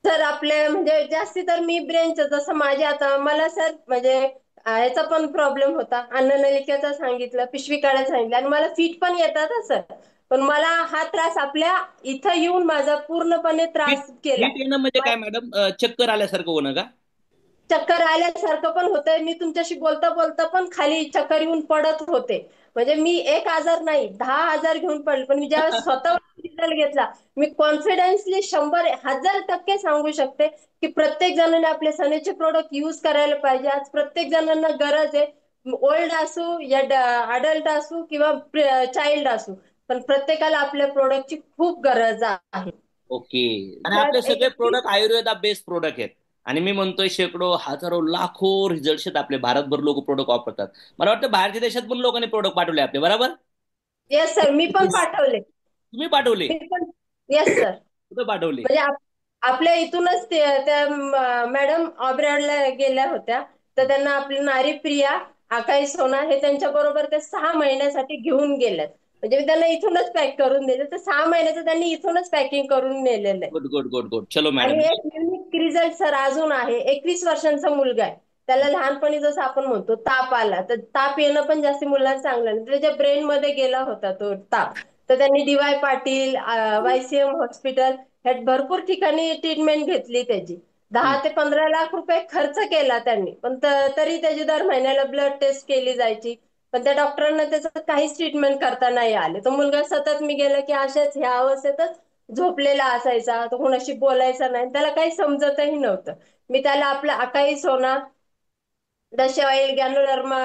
सर आपल्या म्हणजे जास्ती तर मी ब्रेनचं, जसं माझे आता मला सर म्हणजे ह्याचा पण प्रॉब्लेम होता, अन्ननलिकेचा सांगितलं, पिशवी काढायला सांगितलं आणि मला फिट पण येतात सर. पण मला हा त्रास आपल्या इथं येऊन माझा पूर्णपणे त्रास केला. फिट येणं म्हणजे काय मॅडम? चक्कर आल्यासारखं होणं का? चक्कर आल्यासारखं पण होतंय. मी तुमच्याशी बोलता बोलता पण खाली चक्कर येऊन पडत होते. म्हणजे मी 1 आजार नाही 10 आजार घेऊन पडले. पण मी जेव्हा स्वतः रिझल्ट घेतला, मी कॉन्फिडन्सली 100,000% सांगू शकते की प्रत्येक जणांनी आपले सनेचे प्रोडक्ट युज करायला पाहिजे. आज प्रत्येक जणांना गरज आहे. ओल्ड असू या अडल्ट असू किंवा चाइल्ड असू, पण प्रत्येकाला आपल्या प्रोडक्टची खूप गरज आहे. ओके. आणि आपले सगळे प्रोडक्ट आयुर्वेदा बेस्ड प्रोडक्ट आहेत. आणि मी म्हणतोय शेकडो हजारो लाखो रिझल्ट आहेत आपले, भारतभर लोक प्रोडक्ट वापरतात. मला वाटतं बाहेरच्या देशात पण लोकांनी प्रोडक्ट पाठवले आपले, बरोबर? येस सर, मी पण पाठवले. तुम्ही पाठवले? Yes sir. कुठे पाठवले? म्हणजे आपल्या इथूनच त्या मॅडम ऑब्रॉडला गेल्या होत्या, तर त्यांना आपली नारी प्रिया, आकाई सोना हे त्यांच्या बरोबर ते 6 महिन्यासाठी घेऊन गेल्यात. म्हणजे मी त्यांना इथूनच पॅक करून दिले, तर 6 महिन्याचं त्यांनी इथूनच पॅकिंग करून नेलेलं आहे. Good good good good. चलो मॅडम. आणि एक युनिक रिझल्ट सर अजून आहे. 21 वर्षांचा मुलगा आहे, त्याला लहानपणी जसं आपण म्हणतो ताप आला, तर ताप येणं पण जास्त मुलांना चांगलं नाही, त्याच्या ब्रेन मध्ये गेला होता तो ताप. तर त्यांनी DY पाटील, YCM हॉस्पिटल ह्यात भरपूर ठिकाणी ट्रीटमेंट घेतली त्याची. 10 ते 15 लाख रुपये खर्च केला त्यांनी, पण तरी त्याची दर महिन्याला ब्लड टेस्ट केली जायची, पण त्या डॉक्टरांना त्याचं काहीच ट्रीटमेंट करता नाही आले. तो मुलगा सतत मी गेलं की अशाच ह्या अवस्थेतच झोपलेला असायचा, तो कोणाशी बोलायचा नाही, त्याला काही समजतही नव्हतं. मी त्याला आपलं अकाई सोना, दशा ऑइल, गॅनोडर्मा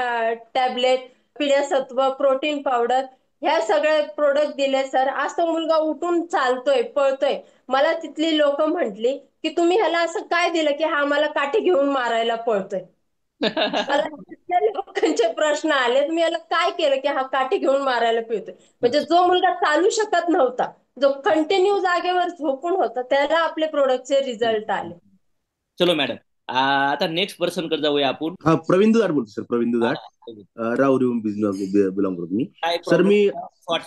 टॅबलेट, पिढ्यासत्व, प्रोटीन पावडर ह्या सगळे प्रोडक्ट दिले सर. आज तो मुलगा उठून चालतोय, पळतोय. मला तिथली लोक म्हटली की तुम्ही ह्याला असं काय दिलं की हा मला काठी घेऊन मारायला पळतोय. मला तिथल्या लोकांचे प्रश्न आले, मी याला काय केलं की हा काठी घेऊन मारायला पिळतोय. म्हणजे जो मुलगा चालू शकत नव्हता, जो कंटिन्यू जागेवर झोपून होता, त्याला आपले प्रोडक्टचे रिझल्ट आले. चलो मॅडम, आता नेक्स्ट पर्सन कडे जाऊया आपण. हा, प्रवीण दुधाट बोलतो सर. प्रवीण दुधाट, राहुरी बिलॉंग करतो मी.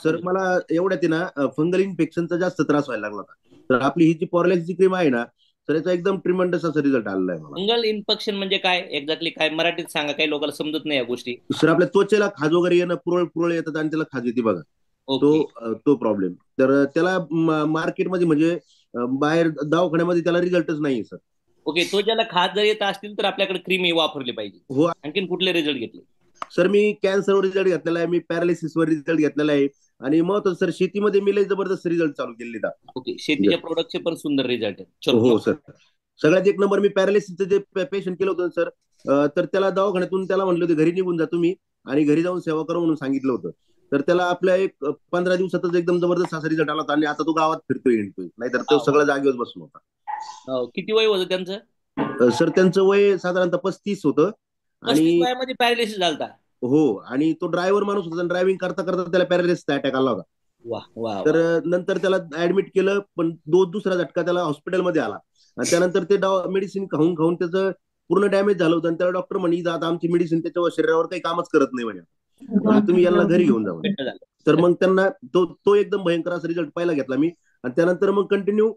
सर मला एवढ्यात ना फंगल इन्फेक्शनचा जास्त त्रास व्हायला लागला होता. तर आपली ही जी पॉरलॅक्सची क्रीम आहे ना, तर याचा एकदम ट्रिमेंडस असा रिझल्ट आलेला आहे मला. फंगल इन्फेक्शन म्हणजे काय एक्झॅक्टली? काय मराठीत सांगा, काही लोकांना समजत नाही या गोष्टी. सर आपल्या त्वचेला खाज वगैरे येणं, पुरळ येतात आणि त्याला खाज येते बघा, तो प्रॉब्लेम. तर त्याला मार्केटमध्ये म्हणजे बाहेर दवाखान्यामध्ये त्याला रिझल्टच नाहीये सर. ओके. तो ज्याला खाज जर येत असतील तर आपल्याकडे क्रीम वापरली पाहिजे. हो. आणखीन कुठले रिझल्ट घेतले? सर मी कॅन्सरवर रिझल्ट घेतलेला आहे, मी पॅरालिसिसवर रिझल्ट घेतलेला आहे, आणि महत्वाचं सर शेतीमध्ये मी लय जबरदस्त रिझल्ट चालू केलेले. ओके. शेतीच्या प्रोडक्टचे पण सुंदर रिझल्ट आहेत. हो सर. सगळ्यात एक नंबर. मी पॅरालिसिसचं जे पेशंट केलं होतं सर, तर त्याला दवाखान्यातून त्याला म्हणलं होतं घरी निघून जा तुम्ही आणि घरी जाऊन सेवा करा म्हणून सांगितलं होतं. तर त्याला आपल्या एक 15 दिवसातच एकदम जबरदस्त असा रिझल्ट आला होता, आणि आता तो गावात फिरतोय, हिंडतोय. नाहीतर तो सगळं जागेवर बसून होता. किती वय होतं त्यांचं? सर त्यांचं वय साधारणतः 35 होतं. आणि वयामध्ये पॅरालिसिस झाला? हो. आणि तो ड्रायव्हर माणूस होता, ड्रायव्हिंग करता करता त्याला पॅरालिसिसचा अटॅक आला होता. तर नंतर त्याला ऍडमिट केलं, पण दुसरा झटका त्याला हॉस्पिटलमध्ये आला. आणि त्यानंतर ते मेडिसिन खाऊन खाऊन त्याचं पूर्ण डॅमेज झालं होतं. आणि त्याला डॉक्टर म्हणे आता आमची मेडिसिन त्याच्या शरीरावर काही कामच करत नाही म्हणे, तुम्ही यांना घरी घेऊन जा. तर मग त्यांना तो एकदम भयंकर असा रिझल्ट पहिला घेतला मी, आणि त्यानंतर मग कंटिन्यू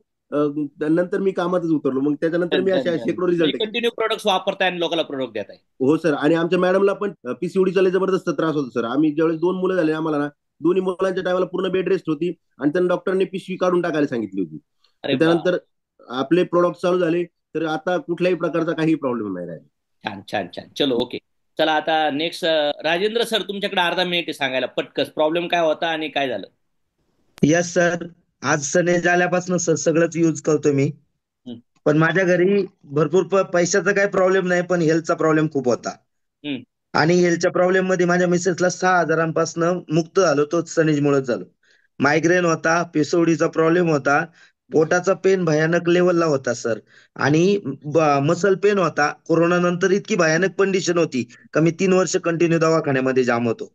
नंतर मी कामातच उतरलो. मग त्याच्यानंतर मी अशा शेकडो रिझल्ट कंटिन्यू प्रोडक्ट वापरताय आणि लोकांना प्रोडक्ट देताय. हो सर. आणि आमच्या मॅडमला पण PCODचा जबरदस्त त्रास होता सर. आम्ही ज्यावेळेस 2 मुलं झाले आम्हाला ना, दोन्ही मुलांच्या टायमाला पूर्ण बेड रेस्ट होती, आणि त्यांना डॉक्टरने पिशवी काढून टाकायला सांगितली होती. त्यानंतर आपले प्रोडक्ट चालू झाले, तर आता कुठल्याही प्रकारचा काही प्रॉब्लेम नाही राहिला. छान छान छान. चलो ओके. चला आता नेक्स्ट राजेंद्र सर, तुमच्याकडे अर्धा मिनिट सांगायला पटकस प्रॉब्लेम काय होता आणि काय झालं. Yes sir. आज सने झाल्यापासून सर सगळंच यूज करतो मी, पण माझ्या घरी भरपूर पैशाचा काही प्रॉब्लेम नाही, पण हेल्थचा प्रॉब्लेम खूप होता. आणि हेल्थच्या प्रॉब्लेम मध्ये माझ्या मिसेसला 6,000पासून मुक्त झालो, तो सनेजमुळेच झालो. मायग्रेन होता, PCODचा प्रॉब्लेम होता, पोटाचा पेन भयानक लेवलला होता सर, आणि मसल पेन होता. कोरोना नंतर इतकी भयानक कंडिशन होती का मी 3 वर्ष कंटिन्यू दवाखान्यामध्ये जाम होतो.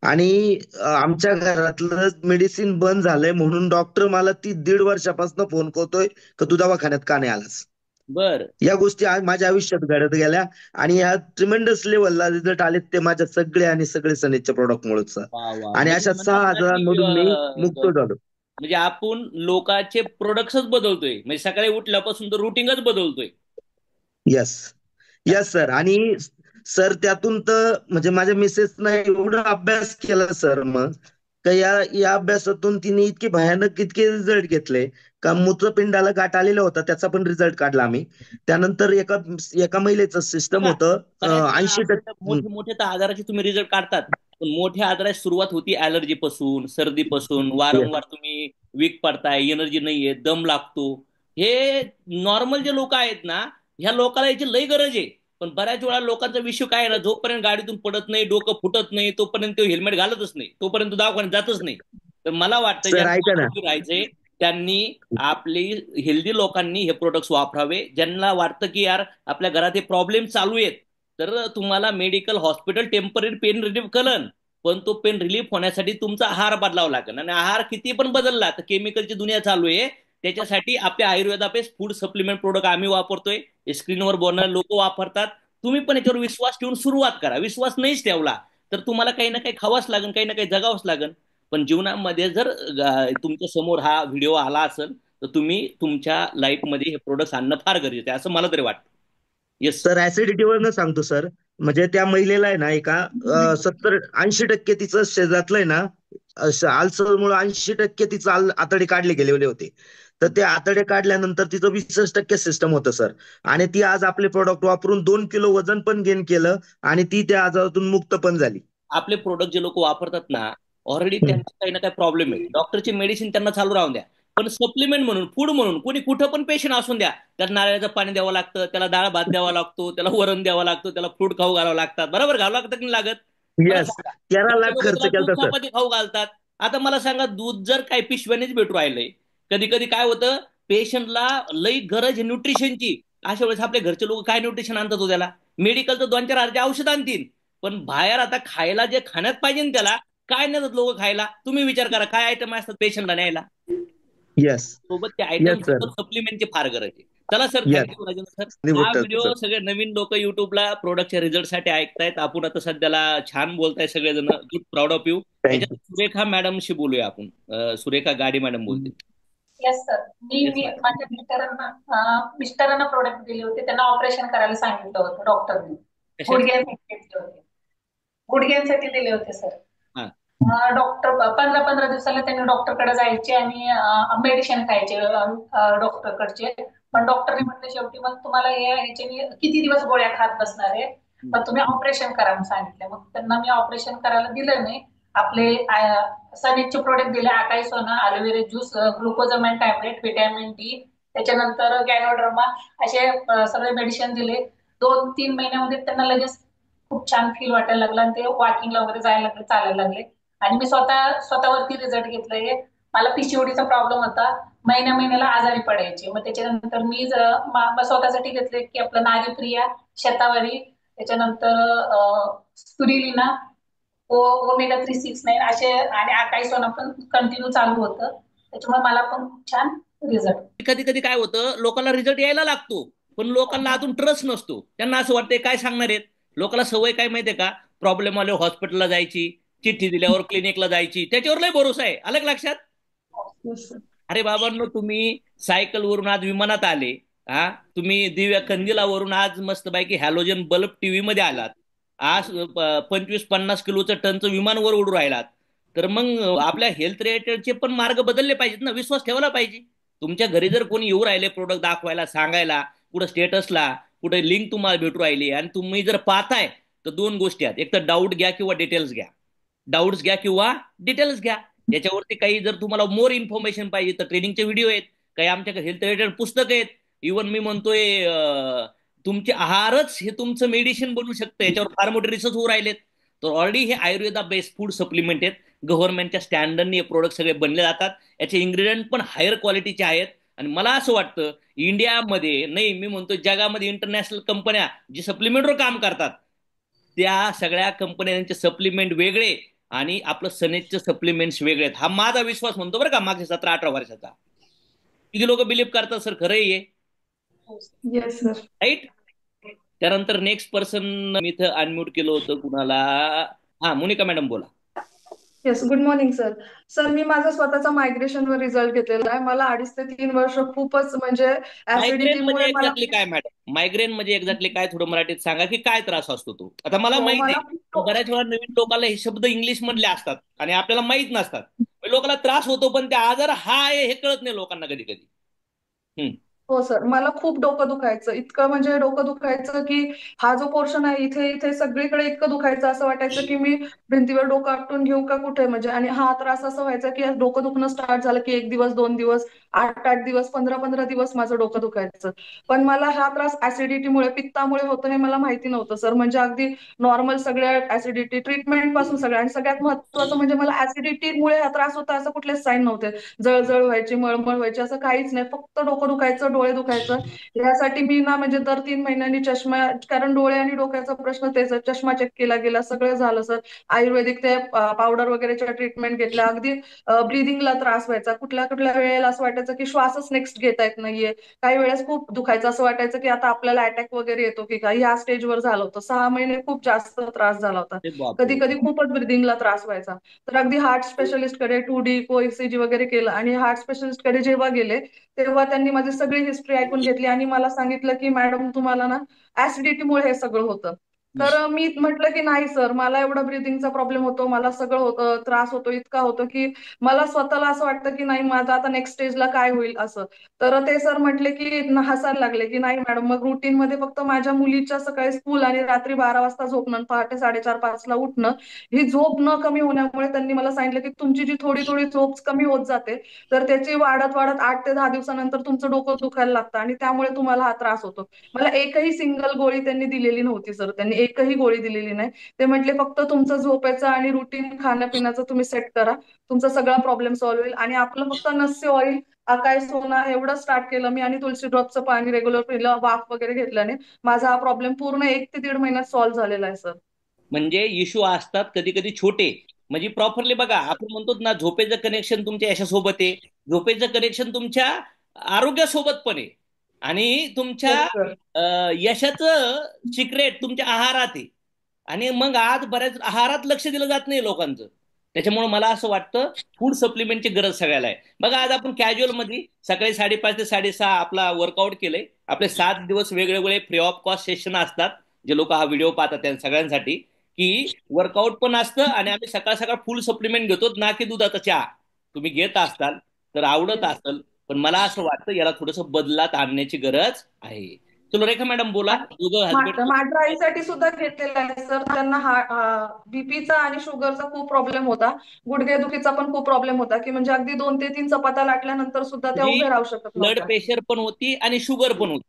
आणि आमच्या घरातलं मेडिसिन बंद झालंय म्हणून डॉक्टर मला 1.5 वर्षापासून फोन करतोय की तू दवाखान्यात का नाही आलास. बर. या गोष्टी माझ्या आयुष्यात घडत गेल्या, आणि या ट्रिमेंडस लेवलला रिझल्ट आले ते माझ्या सगळे सनेजच्या प्रोडक्ट मुळेच. आणि अशा 6,000मधून मी मुक्त झालो. म्हणजे आपण लोकांचे प्रोडक्ट्सच बदलतोय, म्हणजे सकाळी उठल्यापासून तर रुटीनच बदलतोय. Yes sir. आणि सर त्यातून तर म्हणजे माझ्या मिसेसनं एवढा अभ्यास केला सर, मग का या अभ्यासातून तिने इतके रिझल्ट घेतले का मूत्रपिंडाला गाठ आलेला होता, त्याचा पण रिझल्ट काढला आम्ही. त्यानंतर एका महिलेचं सिस्टम होतं 80%. मोठे तर आजाराचे तुम्ही रिझल्ट काढतात, पण मोठ्या आजाराची सुरुवात होती ऍलर्जी पासून, सर्दी पासून. वारंवार तुम्ही वीक पडताय, एनर्जी नाहीये, दम लागतो. हे नॉर्मल जे लोक आहेत ना, ह्या लोकांना याची लय गरज आहे. पण बऱ्याच वेळा लोकांचा विषय काय आहे ना, जोपर्यंत गाडीतून पडत नाही, डोकं फुटत नाही, तोपर्यंत तो हेल्मेट घालतच नाही, तोपर्यंत दवाखान्यात जातच नाही. तर मला वाटतं सर ज्यांना ऐका ना, आरोग्य राहायचंय त्यांनी आपली हेल्दी लोकांनी हे प्रोडक्ट्स वापरावे. ज्यांना वाटतं की यार आपल्या घरात हे प्रॉब्लेम चालू आहेत, तर तुम्हाला medical hospital temporary pain relief kiln, पण तो पेन रिलीफ होण्यासाठी तुमचा आहार बदलावा लागेल. आणि आहार किती पण बदलला तर केमिकलची दुनिया चालू आहे. त्याच्यासाठी आपल्या Ayurveda based food supplement product आम्ही वापरतोय, स्क्रीनवर बोलणारे लोक वापरतात. तुम्ही पण याच्यावर विश्वास ठेवून सुरुवात करा. विश्वास नाहीच ठेवला तर तुम्हाला काही ना काही खावाच लागेल, काही ना काही जगावंच लागेल. पण जीवनामध्ये जर तुमच्या समोर हा व्हिडिओ आला असेल तर तुम्ही तुमच्या लाईफमध्ये हे प्रोडक्ट्स आणणं फार गरजेचं आहे, असं मला तरी वाटतं. येस सर ऍसिडिटीवरनं सांगतो सर. म्हणजे त्या महिलेला आहे ना एका 70-80% तिचं शरीरातलं आहे ना अल्सरमुळे 80% तिचं आतडे काढले गेलेले होते. तर ते आतडे काढल्यानंतर तिचं 20% सिस्टम होतं सर. आणि ती आज आपले प्रोडक्ट वापरून 2 किलो वजन पण गेन केलं आणि ती त्या आजारातून मुक्त पण झाली. आपले प्रोडक्ट जे लोक वापरतात ना, ऑलरेडी त्यांचे काही ना काही प्रॉब्लेम आहे. डॉक्टरची मेडिसिन त्यांना चालू राहून द्या, पण सप्लिमेंट म्हणून, फूड म्हणून, कोणी कुठं पण पेशंट असून द्या, त्याला नारळाचं पाणी द्यावं लागतं, त्याला डाळ भात द्यावा लागतो, त्याला वरण द्यावं लागतं, त्याला फ्रूट खाऊ घालावं लागतात. बरोबर घालावं लागतं की नाही लागत? मला येस, सांगा. 13 काही लाख लोक खर्च त्याला दूध केला सर. चपाती खाऊ घालतात. आता मला सांगा, दूध जर काही पिशव्यानेच भेटू राहिलंय, कधी कधी काय होतं, पेशंटला लई गरज आहे न्यूट्रिशनची, अशा वेळेस आपल्या घरचे लोक काय न्यूट्रिशन आणतात हो त्याला? मेडिकल तर 2-4 हजारचे औषध आणतील, पण बाहेर आता खायला जे खाण्यात पाहिजे ना त्याला काय नेतात लोक खायला? तुम्ही विचार करा काय आयटम असतात पेशंटला न्यायला. येस सोबत ते येस आयटम सर. सप्लिमेंटची फार गरज आहे. चला sir, yes thank you Rajendra sir. हा व्हिडिओ सगळे नवीन लोक युट्यूबला प्रोडक्टच्या रिझल्टसाठी ऐकतायत. आपण आता सध्याला छान बोलताय सगळेजण, गुड, प्राऊड ऑफ यू. याच्यात सुरेखा मॅडमशी बोलूया आपण. सुरेखा गाडी मॅडम बोलतील. Yes sir. मी माझ्या मिस्टरांना प्रोडक्ट दिले होते, त्यांना ऑपरेशन करायला सांगितलं होतं डॉक्टरने. गुडघ्यांसाठी दिले होते, गुडघ्यांसाठी दिले होते सर. डॉक्टर 15-15 दिवसाला त्यांनी डॉक्टरकडे जायचे आणि मेडिसिन खायचे डॉक्टरकडचे. पण डॉक्टरने म्हटलं शेवटी मग तुम्हाला ह्याचे किती दिवस गोळ्या खात बसणार आहे, मग तुम्ही ऑपरेशन करा म्हणून सांगितलं. मग त्यांना मी ऑपरेशन करायला दिलं नाही. आपले सनेजचे प्रोडक्ट दिले, आकाई सोना, aloe vera juice, glucosamine tablet, vitamin D, त्याच्यानंतर गॅनोड्रमा, असे सगळे मेडिसिन दिले. 2-3 महिन्यामध्ये त्यांना लगेच खूप छान फील वाटायला लागला आणि ते वॉकिंगला वगैरे जायला लागले, चालायला लागले. आणि मी स्वतःवरती रिझल्ट घेतलाय. मला पीसीओडीचा प्रॉब्लेम होता, महिन्याला आजारी पडायचे. मग त्याच्यानंतर मी स्वतःसाठी घेतले की आपलं नारीप्रिया, शतावरी, त्याच्यानंतर स्पिरुलिना, ओमेगा 369 असे, आणि आकाई सोना पण कंटिन्यू चालू होतं. त्याच्यामुळे मला पण खूप छान रिझल्ट. कधी कधी काय होतं, लोकांना रिझल्ट यायला लागतो पण लोकांना अजून ट्रस्ट नसतो. त्यांना असं वाटतंय काय सांगणार आहेत. लोकांना सवय काय माहितीये का, प्रॉब्लेम आले हॉस्पिटलला जायची, चिठ्ठी दिल्यावर क्लिनिकला जायची, त्याच्यावर लय भरोसा आहे. आलं का लक्षात? अरे बाबांनो, तुम्ही सायकलवरून आज विमानात आले, तुम्ही दिव्या कंदिलावरून आज मस्तपैकी हॅलोजन बल्ब टीव्ही मध्ये आलात, आज 25-50 किलोचं टनचं विमानावर उडू राहिलात, तर मग आपल्या हेल्थ रिलेटेडचे पण मार्ग बदलले पाहिजेत ना, विश्वास ठेवला पाहिजे. तुमच्या घरी जर कोणी येऊ राहिले प्रोडक्ट दाखवायला, सांगायला, कुठं स्टेटसला कुठे लिंक तुम्हाला भेटू राहिली आणि तुम्ही जर पाहताय, तर 2 गोष्टी आहेत, एक तर डाऊट घ्या किंवा डिटेल्स घ्या. डाऊट्स घ्या किंवा डिटेल्स घ्या. याच्यावरती काही जर तुम्हाला मोर इन्फॉर्मेशन पाहिजे तर ट्रेनिंगचे व्हिडिओ आहेत, काही आमच्याकडे हेल्थ रिलेटेड पुस्तकं आहेत. इव्हन मी म्हणतोय तुमचे आहारच हे तुमचं मेडिसिन बनवू शकतं, याच्यावर फार मोठे रिसर्च होऊ राहिलेत. तर ऑलरेडी हे आयुर्वेदा बेस्ड फूड सप्लिमेंट आहेत. गव्हर्नमेंटच्या स्टँडर्डने हे प्रोडक्ट सगळे बनले जातात. याचे इन्ग्रेडियंट पण हायर क्वालिटीचे आहेत. आणि मला असं वाटतं इंडियामध्ये नाही, मी म्हणतो जगामध्ये इंटरनॅशनल कंपन्या जे सप्लिमेंटवर काम करतात, त्या सगळ्या कंपन्यांचे सप्लिमेंट वेगळे आणि आपलं सनेजचे सप्लिमेंट्स वेगळे आहेत. हा माझा विश्वास म्हणतो बरं का, मागच्या 17-18 वर्षाचा. किती लोक बिलीव्ह करतात सर, खरंही आहे राईट? त्यानंतर नेक्स्ट पर्सन मी इथं अनम्यूट केलं होतं कुणाला. मोनिका मॅडम बोला. Yes, good morning sir. Sir, मी माझा स्वतःचा मायग्रेशनवर रिझल्ट घेतलेला आहे. मला 2.5 ते 3 वर्ष खूपच म्हणजे मायग्रेन म्हणजे ऍसिडिटीमुळे मला एक्झॅक्टली काय मॅडम, मायग्रेन म्हणजे एक्झॅक्टली काय, थोडं मराठीत सांगा की काय त्रास असतो तो. आता मला माहिती आहे, बऱ्याच वेळा नवीन लोकांना हे शब्द इंग्लिश मधले असतात आणि आपल्याला माहित नसतात. लोकांना त्रास होतो पण ते आजार हा आहे हे कळत नाही लोकांना कधी कधी. हो सर, मला खूप डोकं दुखायचं, इतकं म्हणजे डोकं दुखायचं की हा जो पोर्शन आहे इथे इथे सगळीकडे इतकं दुखायचं, असं वाटायचं की मी भिंतीवर डोकं आपटून घेऊ का कुठे, म्हणजे. आणि हा त्रास असं व्हायचा की डोकं दुखणं स्टार्ट झालं की 1 दिवस 2 दिवस 8 8 दिवस 15 15 दिवस माझं डोकं दुखायचं. पण मला हा त्रास ऍसिडिटीमुळे पित्तामुळे होतो हे मला माहिती नव्हतं सर. म्हणजे अगदी नॉर्मल सगळ्या ऍसिडिटी ट्रीटमेंट पासून सगळ्या, आणि सगळ्यात महत्वाचं म्हणजे मला ऍसिडिटीमुळे हा त्रास होता असं कुठलेच साईन नव्हते. जळजळ व्हायची, मळमळ व्हायची, असं काहीच नाही. फक्त डोकं दुखायचं, डोळे दुखायचं. यासाठी मी ना म्हणजे दर 3 महिन्यांनी चष्मा, कारण डोळे आणि डोक्याचा प्रश्न तेच आहे. चष्मा चेक केला गेला, सगळं झालं सर. आयुर्वेदिक ते पावडर वगैरेच्या ट्रीटमेंट घेतल्या. अगदी ब्रिदिंगला त्रास व्हायचा. कुठल्या कुठल्या वेळेला असं वाटायचं की श्वासच नेक्स्ट घेता येत नाहीये. काही वेळेस खूप दुखायचं, असं वाटायचं की आता आपल्याला अटॅक वगैरे येतो की काय, ह्या स्टेजवर झालं होतं. 6 महिने खूप जास्त त्रास झाला होता. अरे कधी बापरे. कधी खूपच ब्रिदिंगला त्रास व्हायचा. तर अगदी हार्ट स्पेशलिस्ट कडे 2D ECG वगैरे केलं, आणि हार्ट स्पेशलिस्ट कडे जेव्हा गेले तेव्हा त्यांनी माझी सगळी हिस्ट्री ऐकून घेतली आणि मला सांगितलं की मॅडम तुम्हाला ना ऍसिडिटीमुळे हे सगळं होतं. तर मी म्हटलं की नाही सर, मला एवढा ब्रिदिंगचा प्रॉब्लेम होतो, मला सगळं होतं, त्रास होतो, इतका होतो की मला स्वतःला असं वाटतं की नाही माझं आता नेक्स्ट स्टेजला काय होईल असं. तर ते सर म्हटले की हसायला लागले की नाही मॅडम, मग रुटीन मध्ये फक्त माझ्या मुलीच्या सकाळी स्कूल आणि रात्री 12 वाजता झोपणं, पहाटे 4:30 5ला उठणं, ही झोप न कमी होण्यामुळे त्यांनी मला सांगितलं की तुमची जी थोडी थोडी झोप कमी होत जाते, तर त्याची वाढत वाढत 8 ते 10 दिवसानंतर तुमचं डोकं दुखायला लागतं आणि त्यामुळे तुम्हाला हा त्रास होतो. मला एकही सिंगल गोळी त्यांनी दिलेली नव्हती सर, त्यांनी एकही गोळी दिलेली नाही. ते म्हटले फक्त तुमचं झोपायचं आणि रुटीन खाण्यापिण्याचं तुम्ही सेट करा, तुमचा सगळा प्रॉब्लेम सॉल्व्ह होईल. आणि आपलं फक्त नस्य ऑइल, आकाय सोना एवढं स्टार्ट केलं मी, आणि तुळशी ड्रॉपचं पाणी रेग्युलर पिलं, वाफ वगैरे घेतल्याने माझा हा प्रॉब्लेम पूर्ण 1 ते 1.5 महिन्यात सॉल्व्ह झालेला आहे सर. म्हणजे इश्यू असतात कधी कधी छोटे, म्हणजे प्रॉपरली बघा, आपण म्हणतो ना झोपेचं कनेक्शन तुमच्या यशासोबत आहे, झोपेचं कनेक्शन तुमच्या आरोग्यासोबत पण आहे, आणि तुमच्या येस सर. यशाचं सिक्रेट तुमच्या आहारात आहे. आणि मग आज बऱ्याच आहारात लक्ष दिलं जात नाही लोकांचं. त्याच्यामुळे मला असं वाटतं फूड सप्लिमेंटची गरज सगळ्याला आहे. बघा, आज आपण कॅज्युअल मध्ये सकाळी 5:30 ते 6:30 आपला वर्कआउट केलंय. आपले 7 दिवस वेगवेगळे फ्री ऑफ कॉस्ट सेशन असतात, जे लोक हा व्हिडिओ पाहतात त्या सगळ्यांसाठी, की वर्कआउट पण असतं आणि आम्ही सकाळ सकाळ फुल सप्लिमेंट घेतो, ना की दुधाचा चहा. तुम्ही घेत असाल तर आवडत असेल, पण मला असं वाटतं याला थोडंसं बदलात आणण्याची गरज आहे. चलो रेखा मॅडम बोला. दोघं हजबंड माझ्या आईसाठी सुद्धा घेतलेला आहे सर. त्यांना बीपीचा आणि शुगरचा खूप प्रॉब्लेम होता, गुडघेदुखीचा पण खूप प्रॉब्लेम होता, की म्हणजे अगदी 2 ते 3 चपात्या लाटल्यानंतर सुद्धा त्या उभे राहू शकत ब्लड नव्हत्या. प्रेशर पण होती आणि शुगर पण होती.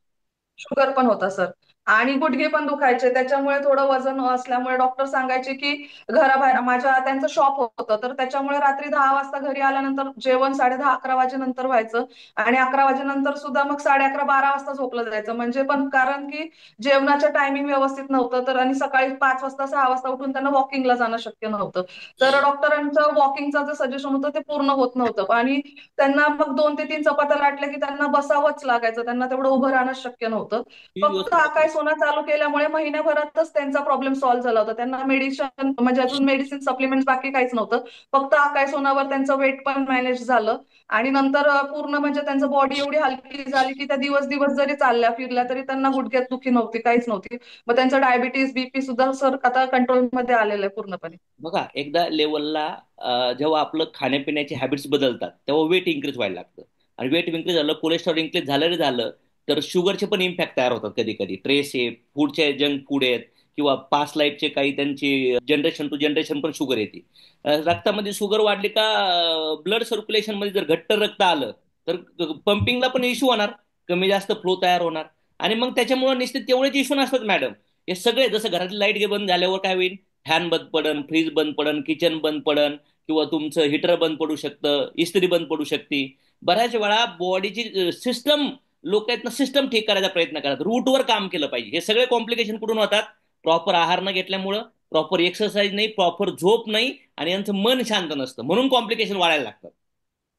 शुगर पण होता सर, आणि गुडघे पण दुखायचे. त्याच्यामुळे थोडं वजन असल्यामुळे डॉक्टर सांगायचे की घराबाहेर, त्यांचं शॉप होतं, तर त्याच्यामुळे रात्री 10 वाजता घरी आल्यानंतर जेवण 10:30 11 वाजेनंतर व्हायचं, आणि 11 वाजेनंतर सुद्धा मग 11:30 12 वाजता झोपलं जायचं. म्हणजे पण कारण की जेवणाचं टायमिंग व्यवस्थित नव्हतं, तर आणि सकाळी 5 वाजता 6 वाजता उठून त्यांना वॉकिंगला जाणं शक्य नव्हतं. तर डॉक्टरांचं वॉकिंगचं जे सजेशन होतं ते पूर्ण होत नव्हतं, आणि त्यांना मग 2 ते 3 चपात्या लाटल्या की त्यांना बसावंच लागायचं, त्यांना तेवढं उभं राहणं शक्य नव्हतं. ही फक्त गोष्ट आकाय सोना चालू केल्यामुळे महिन्याभरातच त्यांचा प्रॉब्लेम सॉल्व्ह झाला होता. त्यांना मेडिसिन म्हणजे अजून मेडिसिन सप्लिमेंट बाकी काहीच नव्हतं, फक्त आकाय सोनावर त्यांचं वेट पण मॅनेज झालं. आणि नंतर पूर्ण म्हणजे त्यांचं बॉडी एवढी हलकी झाली की त्या दिवस दिवस जरी चालल्या फिरल्या तरी त्यांना गुडघ्यात दुखी नव्हती, काहीच नव्हती. मग त्यांचं डायबिटीस बीपी सुद्धा सर आता कंट्रोलमध्ये आलेलं आहे पूर्णपणे. बघा, एकदा लेवलला जेव्हा आपलं खाण्यापिण्याचे हॅबिट्स बदलतात तेव्हा वेट इन्क्रीज व्हायला लागतं, आणि वेट इन्क्रीज झालं, कोलेस्ट्रॉल इन्क्रीज झालं रे झालं, तर शुगरचे पण इम्पॅक्ट तयार होतात. कधी कधी ट्रेस आहे, फूडचे जंक फूड आहेत, किंवा पास्ट लाईफचे काही त्यांची जनरेशन टू जनरेशन पण शुगर येते. रक्तामध्ये शुगर वाढली का ब्लड सर्क्युलेशन मध्ये जर घट्ट रक्त आलं तर पंपिंगला पण इश्यू होणार, कमी जास्त फ्लो तयार होणार, आणि मग त्याच्यामुळे निश्चित तेवढेच इश्यू नसतात मॅडम. हे सगळे, जसं घरातली लाईट बंद झाल्यावर काय होईल, फॅन बंद पडन, फ्रीज बंद पडन, किचन बंद पडन, किंवा तुमचं हिटर बंद पडू शकतं, इस्त्री बंद पडू शकते. बऱ्याच वेळा बॉडीची सिस्टम, लोक आहेत ना, सिस्टम ठीक करायचा प्रयत्न करतात, रूटवर काम केलं पाहिजे. हे सगळे कॉम्प्लिकेशन कुठून होतात? प्रॉपर आहार न घेतल्यामुळं, प्रॉपर एक्सरसाइज नाही, प्रॉपर झोप नाही, आणि यांचं मन शांत नसतं, म्हणून कॉम्प्लिकेशन वाढायला लागतात.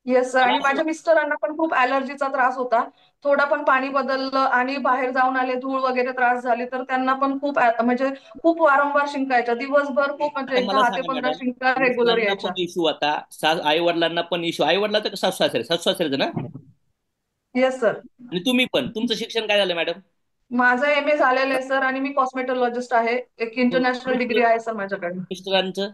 येस सर, आणि माझ्या मिस्टरांना पण खूप ॲलर्जीचा त्रास होता. थोडं पण पाणी बदललं आणि बाहेर जाऊन आले, धूळ वगैरे त्रास झाली, तर त्यांना पण खूप म्हणजे खूप वारंवार शिंकायच्या, दिवसभर खूप म्हणजे आता एक मला 10 ते सांगा 15 मॅडम, शिंका रेग्युलर मिस्टरांना यायच्या. पण इश्यू आता, आई वडिलांना पण इश्यू, आई वडिलांचं का सासू सासरे, सासू सासरेचं ना? Yes sir. आणि तुम्ही पण, तुमचं शिक्षण काय झालं मॅडम? माझं MA झालेलं आहे सर, आणि मी कॉस्मेटॉलॉजिस्ट आहे. एक इंटरनॅशनल डिग्री आहे सर माझ्याकडे. मिस्टरांचं?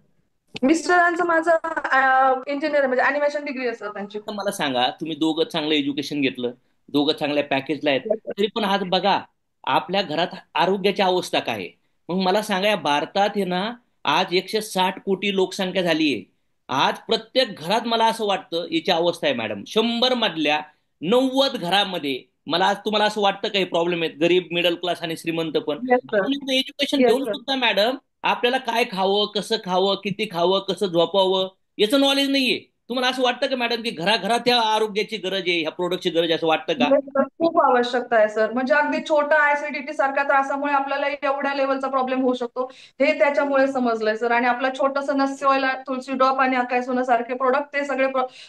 मिस्टरांचं माझं इंजिनियर म्हणजे अॅनिमेशन डिग्री आहे सर त्यांची. मला सांगा, तुम्ही दोघं चांगलं एज्युकेशन घेतलं, दोघं चांगल्या पॅकेजला आहेत, तरी पण आज बघा आपल्या घरात आरोग्याची अवस्था काय आहे. मग मला सांगा, या भारतात आहे ना आज 160 कोटी लोकसंख्या झाली आहे. आज प्रत्येक घरात मला असं वाटतं याची अवस्था आहे मॅडम. 100 मधल्या 90 घरामध्ये मला आज तुम्हाला असं वाटतं काही प्रॉब्लेम आहेत, गरीब, मिडल क्लास आणि श्रीमंत पण. एज्युकेशन घेऊन सुद्धा मॅडम आपल्याला काय खावं, कसं खावं, किती खावं, कसं झोपावं याचं नॉलेज नाहीये. तुम्हाला असं वाटतं का मॅडम की घराघरात या आरोग्याची गरज आहे, ह्या प्रोडक्टची गरज आहे, असं वाटतं का? खूप आवश्यकता आहे सर. म्हणजे अगदी छोटा ऍसिडिटी सारख्या त्रासामुळे आपल्याला एवढ्या लेवलचा प्रॉब्लेम होऊ शकतो हे त्याच्यामुळे समजलंय सर. आणि आपला छोटस नस्य ऑइल, तुळशी ड्रॉप आणि अकाई सोना सारखे प्रोडक्ट ते सगळे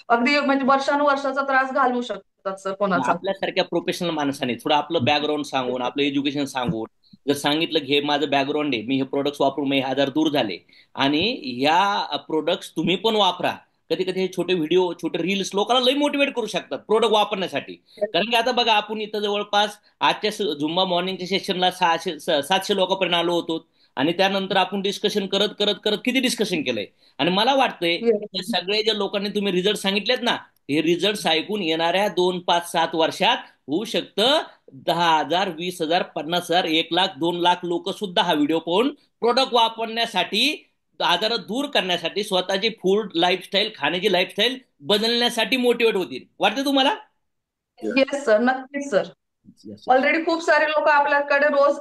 अगदी म्हणजे वर्षानुवर्षाचा त्रास घालवू शकतात सर कोणाचा. आपल्यासारख्या प्रोफेशनल माणसाने थोडं आपलं बॅकग्राऊंड सांगून, आपलं एज्युकेशन सांगून जर सांगितलं की हे माझं बॅकग्राऊंड आहे, मी हे प्रोडक्ट्स वापरून मी आजार दूर झाले आणि ह्या प्रोडक्ट्स तुम्ही पण वापरा. कधी कधी हे छोटे व्हिडिओ, छोटे रील्स लोकांना लई मोटिवेट करू शकतात प्रोडक्ट वापरण्यासाठी. कारण की आता बघा आपण इथं जवळपास आजच्या झुंबा मॉर्निंगच्या सेशनला 700 लोकांपर्यंत आलो होतो आणि त्यानंतर आपण डिस्कशन करत करत करत किती डिस्कशन केलंय. आणि मला वाटतंय हे सगळे ज्या लोकांनी तुम्ही रिझल्ट सांगितलेत ना, हे रिझल्ट ऐकून येणाऱ्या 2, 5, 7 वर्षात होऊ शकतं 10,000, 20,000, 50,000, 1,00,000, 2,00,000 लोक सुद्धा हा व्हिडिओ पाहून प्रोडक्ट वापरण्यासाठी, आजार दूर करण्यासाठी, स्वतःची फूड लाईफस्टाईल, खाण्याची लाईफस्टाईल बदलण्यासाठी मोटिवेट होतील. वाटतं तुम्हाला? येस सर, नक्कीच सर. ऑलरेडी खूप सारे लोक आपल्याकडे रोज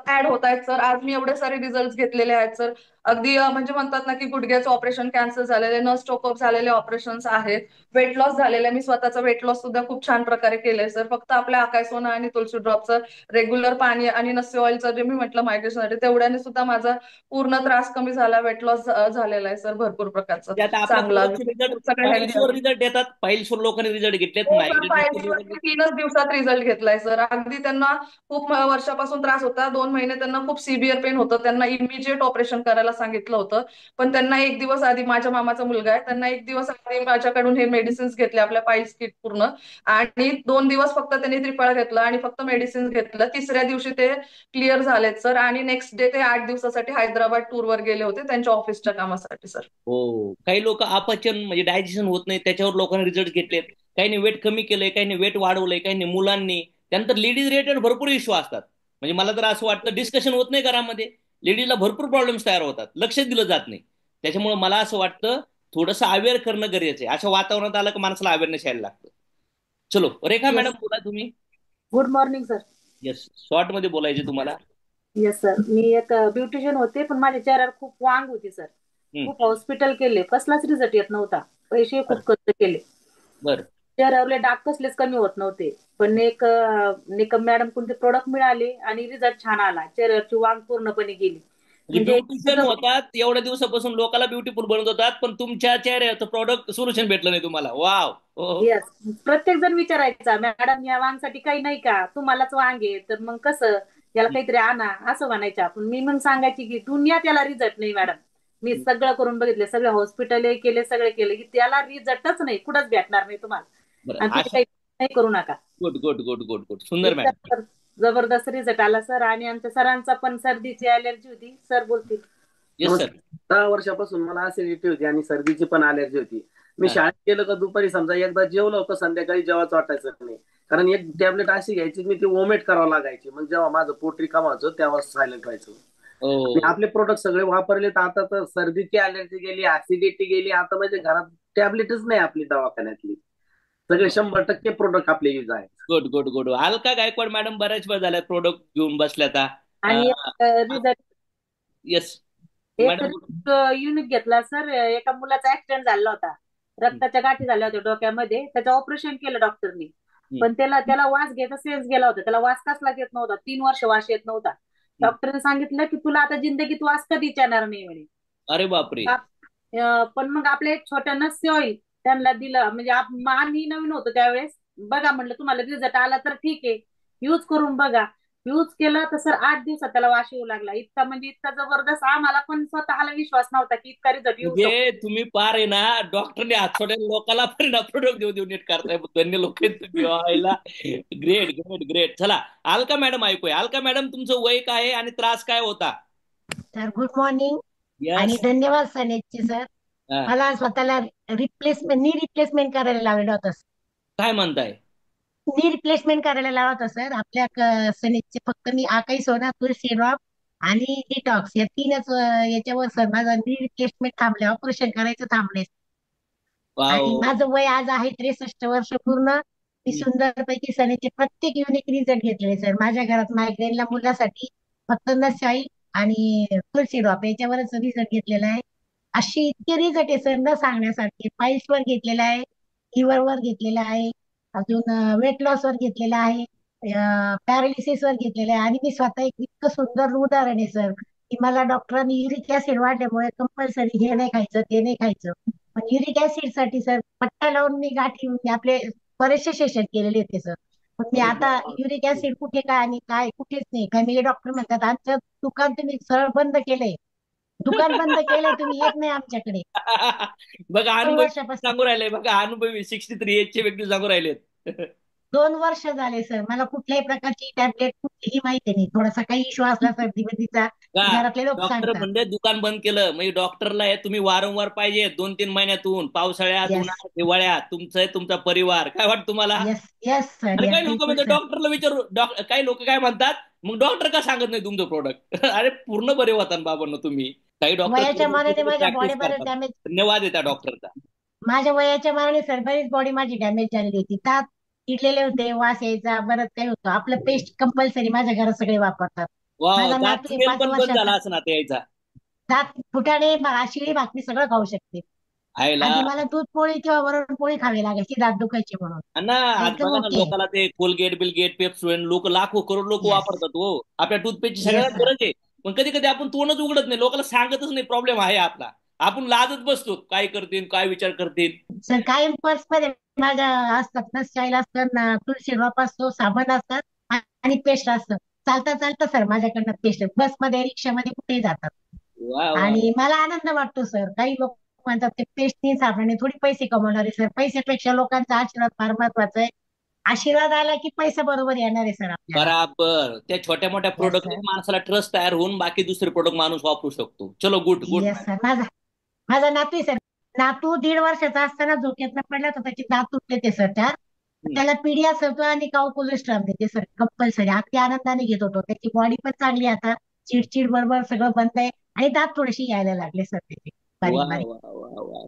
ऍड होत आहेत सर. आज मी एवढे सारे रिझल्ट घेतलेले आहेत सर. अगदी म्हणजे म्हणतात ना की गुडघ्याचं ऑपरेशन कॅन्सल झालेले, नस स्टॉकअप झालेले ऑपरेशन्स आहेत, वेट लॉस झालेले. मी स्वतःचा वेट लॉस सुद्धा खूप छान प्रकारे केलंय सर. फक्त आपल्या अकाई सोना आणि तुळशी ड्रॉपचं रेग्युलर पाणी आणि नस्य ऑइलचं जे मी म्हटलं मायग्रेशनसाठी, तेवढ्याने सुद्धा माझा पूर्ण त्रास कमी झाला, वेट लॉस झालेला आहे सर भरपूर प्रकारचा चांगला. रिझल्ट देतात. पाईल्सवर लोकांनी रिझल्ट घेतलेत, पाईल्सवरती 3च दिवसात रिझल्ट घेतलाय सर. अगदी त्यांना खूप वर्षापासून त्रास होता. 2 महिने त्यांना खूप सिव्हिअर पेन होतं. त्यांना इमिजिएट ऑपरेशन करायला सांगितलं होतं. पण त्यांना 1 दिवस आधी, माझ्या मामाचा मुलगा आहे, त्यांना 1 दिवस आधी माझ्याकडून हे मेडिसिन्स घेतले, आपल्या पाईल्स किट पूर्ण. आणि 2 दिवस फक्त त्यांनी त्रिफळा घेतला आणि फक्त मेडिसिन घेतलं. 3ऱ्या दिवशी ते क्लिअर झालेत सर. आणि नेक्स्ट डे ते 8 दिवसासाठी हैदराबाद टूरवर गेले होते त्यांच्या ऑफिसच्या कामासाठी सर. हो, काही लोक अपचन म्हणजे डायजेशन होत नाही त्याच्यावर लोकांनी रिझल्ट घेतलेत. काही वेट कमी केलंय, काही वेट वाढवलंय, काही मुलांनी. त्यानंतर लेडीज रिलेटेड भरपूर इश्यू असतात. म्हणजे मला तर असं वाटतं डिस्कशन होत नाही घरामध्ये, लेडीजला भरपूर प्रॉब्लेम्स तयार होतात, लक्ष दिलं जात नाही. त्याच्यामुळे मला असं वाटतं थोडंसं अवेअर करणं गरजेचं आहे. अशा वातावरणात आलं की माणसाला अवेअरनेस यायला लागतं. चलो रेखा मॅडम बोला तुम्ही. Good morning sir. Yes, short मध्ये बोलायचे तुम्हाला. येस सर, मी एक ब्युटिशियन होते पण माझ्या चेहऱ्यावर खूप वांग होती सर. खूप हॉस्पिटल केले, कसलाच रिझल्ट येत नव्हता. पैसे खूप खर्च केले, बरं, चेहऱ्यावरले डाग कसलेच कमी होत नव्हते. पण एक मॅडम कोणते प्रोडक्ट मिळाले आणि रिझल्ट छान आला, चेहऱ्यावरची वांग पूर्णपणे गेली. ब्युटिशियन होतात, एवढ्या दिवसापासून लोकांना ब्युटीफुल बनवत होतात, पण तुमच्या चेहऱ्याचं प्रोडक्ट सोल्युशन भेटलं नाही तुम्हाला. वाव. येस, प्रत्येक जण विचारायचा मॅडम या वांगसाठी काही नाही का, तुम्हालाच वांग आहे तर मग कसं, याला काहीतरी आणा असं म्हणायचं. आपण मी मग सांगायची की दुनिया त्याला रिझल्ट नाही मॅडम, मी सगळं करून बघितले, सगळे हॉस्पिटल केले, सगळे केले की त्याला रिझल्टच नाही, कुठंच भेटणार नाही तुम्हाला, आणि तुम्ही काही नाही करू नका. Good good good good good, सुंदर मॅडम. जबरदस्त रिझल्ट आला सर. आणि आमच्या सरांचा पण सर्दीची अलर्जी होती, सर बोलतील. 10 वर्षापासून मला ऍसिडिटी होती आणि सर्दीची पण अलर्जी होती. मी शाळेत गेलो का दुपारी समजा एकदा जेवलं होतं, संध्याकाळी जेवायचं वाटायचं नाही, कारण एक टॅबलेट अशी घ्यायची मी ती वोमिट करावं लागायची. मग जेव्हा माझं पोट रिकामं व्हायचं तेव्हा सायलेंट व्हायचं. आपले प्रोडक्ट सगळे वापरले तर आता तर सर्दीची अलर्जी गेली, ऍसिडिटी गेली. आता म्हणजे घरात टॅबलेटच नाही आपली दवाखान्यातली, सगळे 100% प्रोडक्ट आपले युज आहेत. Good good good. Alka Gaikwad madam बऱ्याच वेळ झाल्या प्रोडक्ट घेऊन बसल्या. आणि रिझल्ट येस युनिट घेतला सर. एका मुलाचा ऍक्सिडेंट झाला होता, रक्ताच्या गाठी झाल्या होत्या डोक्यामध्ये, त्याचं ऑपरेशन केलं डॉक्टरनी. पण त्याला वास घ्यायचा सेन्स गेला होता, त्याला वास कसलाच येत नव्हता, 3 वर्ष वास येत नव्हता. डॉक्टरने सांगितलं की तुला आता जिंदगीत वास कधीच येणार नाही म्हणे. अरे बापरे. पण मग आपलं एक छोट्या नस्य ऑइल त्यांना दिलं, म्हणजे आम्ही नवीन होतो त्यावेळेस. बघा म्हटलं तुम्हाला रिझल्ट आला तर ठीक आहे, युज करून बघा. युज केलं तर सर 8 दिवसात त्याला वास येऊ लागला. इतका म्हणजे इतका जबरदस्त, आम्हाला पण स्वतःला विश्वास नव्हता की इतका रिझल्ट येऊ शकतो. तुम्ही पार आहे ना डॉक्टरने आठवड्या लोकांना पण प्रोडक्ट देऊ नीट करताय. धन्य लोक ग्रेट ग्रेट ग्रेट. चला अलका मॅडम ऐकूया. अलका मॅडम तुमचं वय काय आहे आणि त्रास काय होता? सर गुड मॉर्निंग आणि धन्यवाद सनेजचे सर. मला स्वतःला नी रिप्लेसमेंट करायला लावलेलं होतं. काय म्हणताय? नी रिप्लेसमेंट करायला लावत सर आपल्या सनेजचे. फक्त मी आकाई सोना सिरॉप आणि डिटॉक्स या तीनच याच्यावर सर माझा नी रिप्लेसमेंट थांबले, ऑपरेशन करायचं थांबले. आणि माझं वय आज आहे 63 वर्ष पूर्ण. मी सुंदरपैकी सनेचे प्रत्येक युनिक रिझल्ट घेतलेले सर. माझ्या घरात मायग्रेनला मुलासाठी फक्त नशाई आणि तुळशी ड्रॉप याच्यावरच रिझल्ट घेतलेला आहे. अशी इतके रिझल्ट आहे सर न सांगण्यासारखे. पाईल्स वर घेतलेला आहे, लिव्हर वर घेतलेला आहे, अजून वेट लॉस वर घेतलेला आहे, पॅरालिसिस वर घेतलेला आहे. आणि मी स्वतः एक इतकं सुंदर उदाहरण आहे सर की मला डॉक्टरांनी युरिक ऍसिड वाढल्यामुळे कंपल्सरी हे नाही खायचं ते नाही खायचं. पण युरिक ऍसिड साठी सर पट्टा लावून मी गाठी आपले बरेचसे सेशन केलेले होते सर. पण मी आता युरिक ऍसिड कुठे काय आणि काय कुठेच नाही. फॅमिली डॉक्टर म्हणतात आमचं दुकान तुम्ही सरळ बंद केलंय, दुकान बंद केलंय, तुम्ही येत नाही आमच्याकडे. बघा अनुभवी सांगू राहिले, बघा अनुभवी 63 एजचे व्यक्ती सांगू राहिलेत. 2 वर्ष झाले सर. मला कुठल्याही प्रकारची टॅबलेट कुठलीही माहिती नाही. थोडासा काही इश्यू असला सर्दीचा घरातले लोक डॉक्टर सांगतात. म्हणजे दुकान बंद केलं म्हणजे डॉक्टरला तुम्ही वारंवार पाहिजे 2-3 महिन्यातून, पावसाळ्यात, उन्हाळ्यात, हिवाळ्यात, तुमचा परिवार. काय वाटतं तुम्हाला? Yes sir. आणि काही लोक म्हणतात डॉक्टरला विचारू, काही लोक काय म्हणतात मग डॉक्टर का सांगत नाही तुमचं प्रोडक्ट? अरे पूर्ण बरे होता बाबांनो तुम्ही. काही वयाच्या मानाने माझ्या डॉक्टर बॉडी बरेच डॅमेज, धन्यवाद आहे त्या डॉक्टरचा. माझ्या वयाच्या मानाने सर बरीच बॉडी माझी डॅमेज झालेली होती. दात किडलेले होते, वास यायचा, बरंच काही होतं. आपलं पेस्ट कंपल्सरी माझ्या घरात सगळे वापरतात. माझा दात नातू फुटेल 5 पण बंद झाला वर्षाचा. असं ना यायचा. दात फुटाणे, शिळी भाकरी सगळं खाऊ शकते. आईला आधी मला दूध पोळी किंवा वरण पोळी खावी लागायची दात दुखायचे म्हणून. ना आज एकदम बघा ना ओके. लोकांना ते कोलगेट बिलगेट पेप्सोडेंट लोक लाखो करोड लोक वापरतात. हो आपल्या टूथपेस्टची सगळ्यात sir. गरज आहे. पण कधी कधी आपण तोंडच उघडत नाही, लोकांना सांगतच नाही प्रॉब्लेम आहे आपला. आपण लाजत बसतो, काय करतील काय विचार करतील. सर कायम पर्स मध्ये माझ्या असतात ना, स्टाईल असतात ना, तुळशी ड्रॉप असतो, साबण असतात आणि पेस्ट असतं. चालता चालता सर माझ्याकडनं पेस्ट बसमध्ये रिक्षामध्ये कुठेही जातात. वा वा आणि मला आनंद वाटतो सर. काही लोक म्हणतात ते पेस्टनी साबणाने थोडी पैसे कमवणारे सर. पैशापेक्षा लोकांचा आशीर्वाद फार महत्वाचा आहे. आशीर्वाद आला की पैसा बरोबर येणार आहे सर आपल्याला. बराबर. त्या छोट्या मोठ्या प्रोडक्ट माणसाला ट्रस्ट तयार होऊन बाकी दुसरे प्रोडक्ट माणूस वापरू शकतो. चलो गुड गुड. Yes sir. माझा नातू आहे सर. नातू 1.5 वर्षाचा असताना झोक्यातनं पडला होता, त्याचे दात तुटले ते सर. त्याला पीडियास होतो आणि काऊ कोलेस्ट्रॉल देते सर कंपल्सरी. अगदी आनंदाने घेत होतो. त्याची बॉडी पण चांगली आता, चिडचिड बरोबर सगळं बंद आहे आणि दात थोडेसे यायला लागले सर त्याचे बारीक बारीक.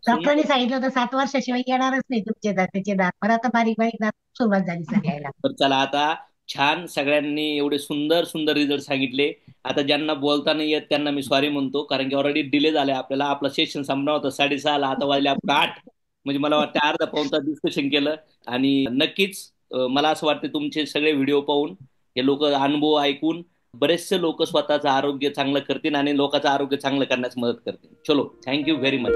डॉक्टरांनी सांगितलं होतं 7 वर्षाशिवाय येणारच नाही तुमचे दात, त्याचे दात. पण आता बारीक बारीक दात सुरुवात झाली सर यायला. तर चला आता छान सगळ्यांनी एवढे सुंदर सुंदर रिझल्ट सांगितले. आता ज्यांना बोलता नाही येत त्यांना मी सॉरी म्हणतो, कारण की ऑलरेडी डिले झालाय आपल्याला. आपलं सेशन संपणार होतं 6:30, आता वाजले आपण 8. म्हणजे मला वाटतं अर्धा पाऊण तास डिस्कशन केलं. आणि नक्कीच मला असं वाटतं तुमचे सगळे व्हिडिओ पाहून हे लोक अनुभव ऐकून बरेचसे लोक स्वतःचं आरोग्य चांगलं करतील आणि लोकांचं आरोग्य चांगलं करण्यास मदत करतील. चलो थँक्यू व्हेरी मच.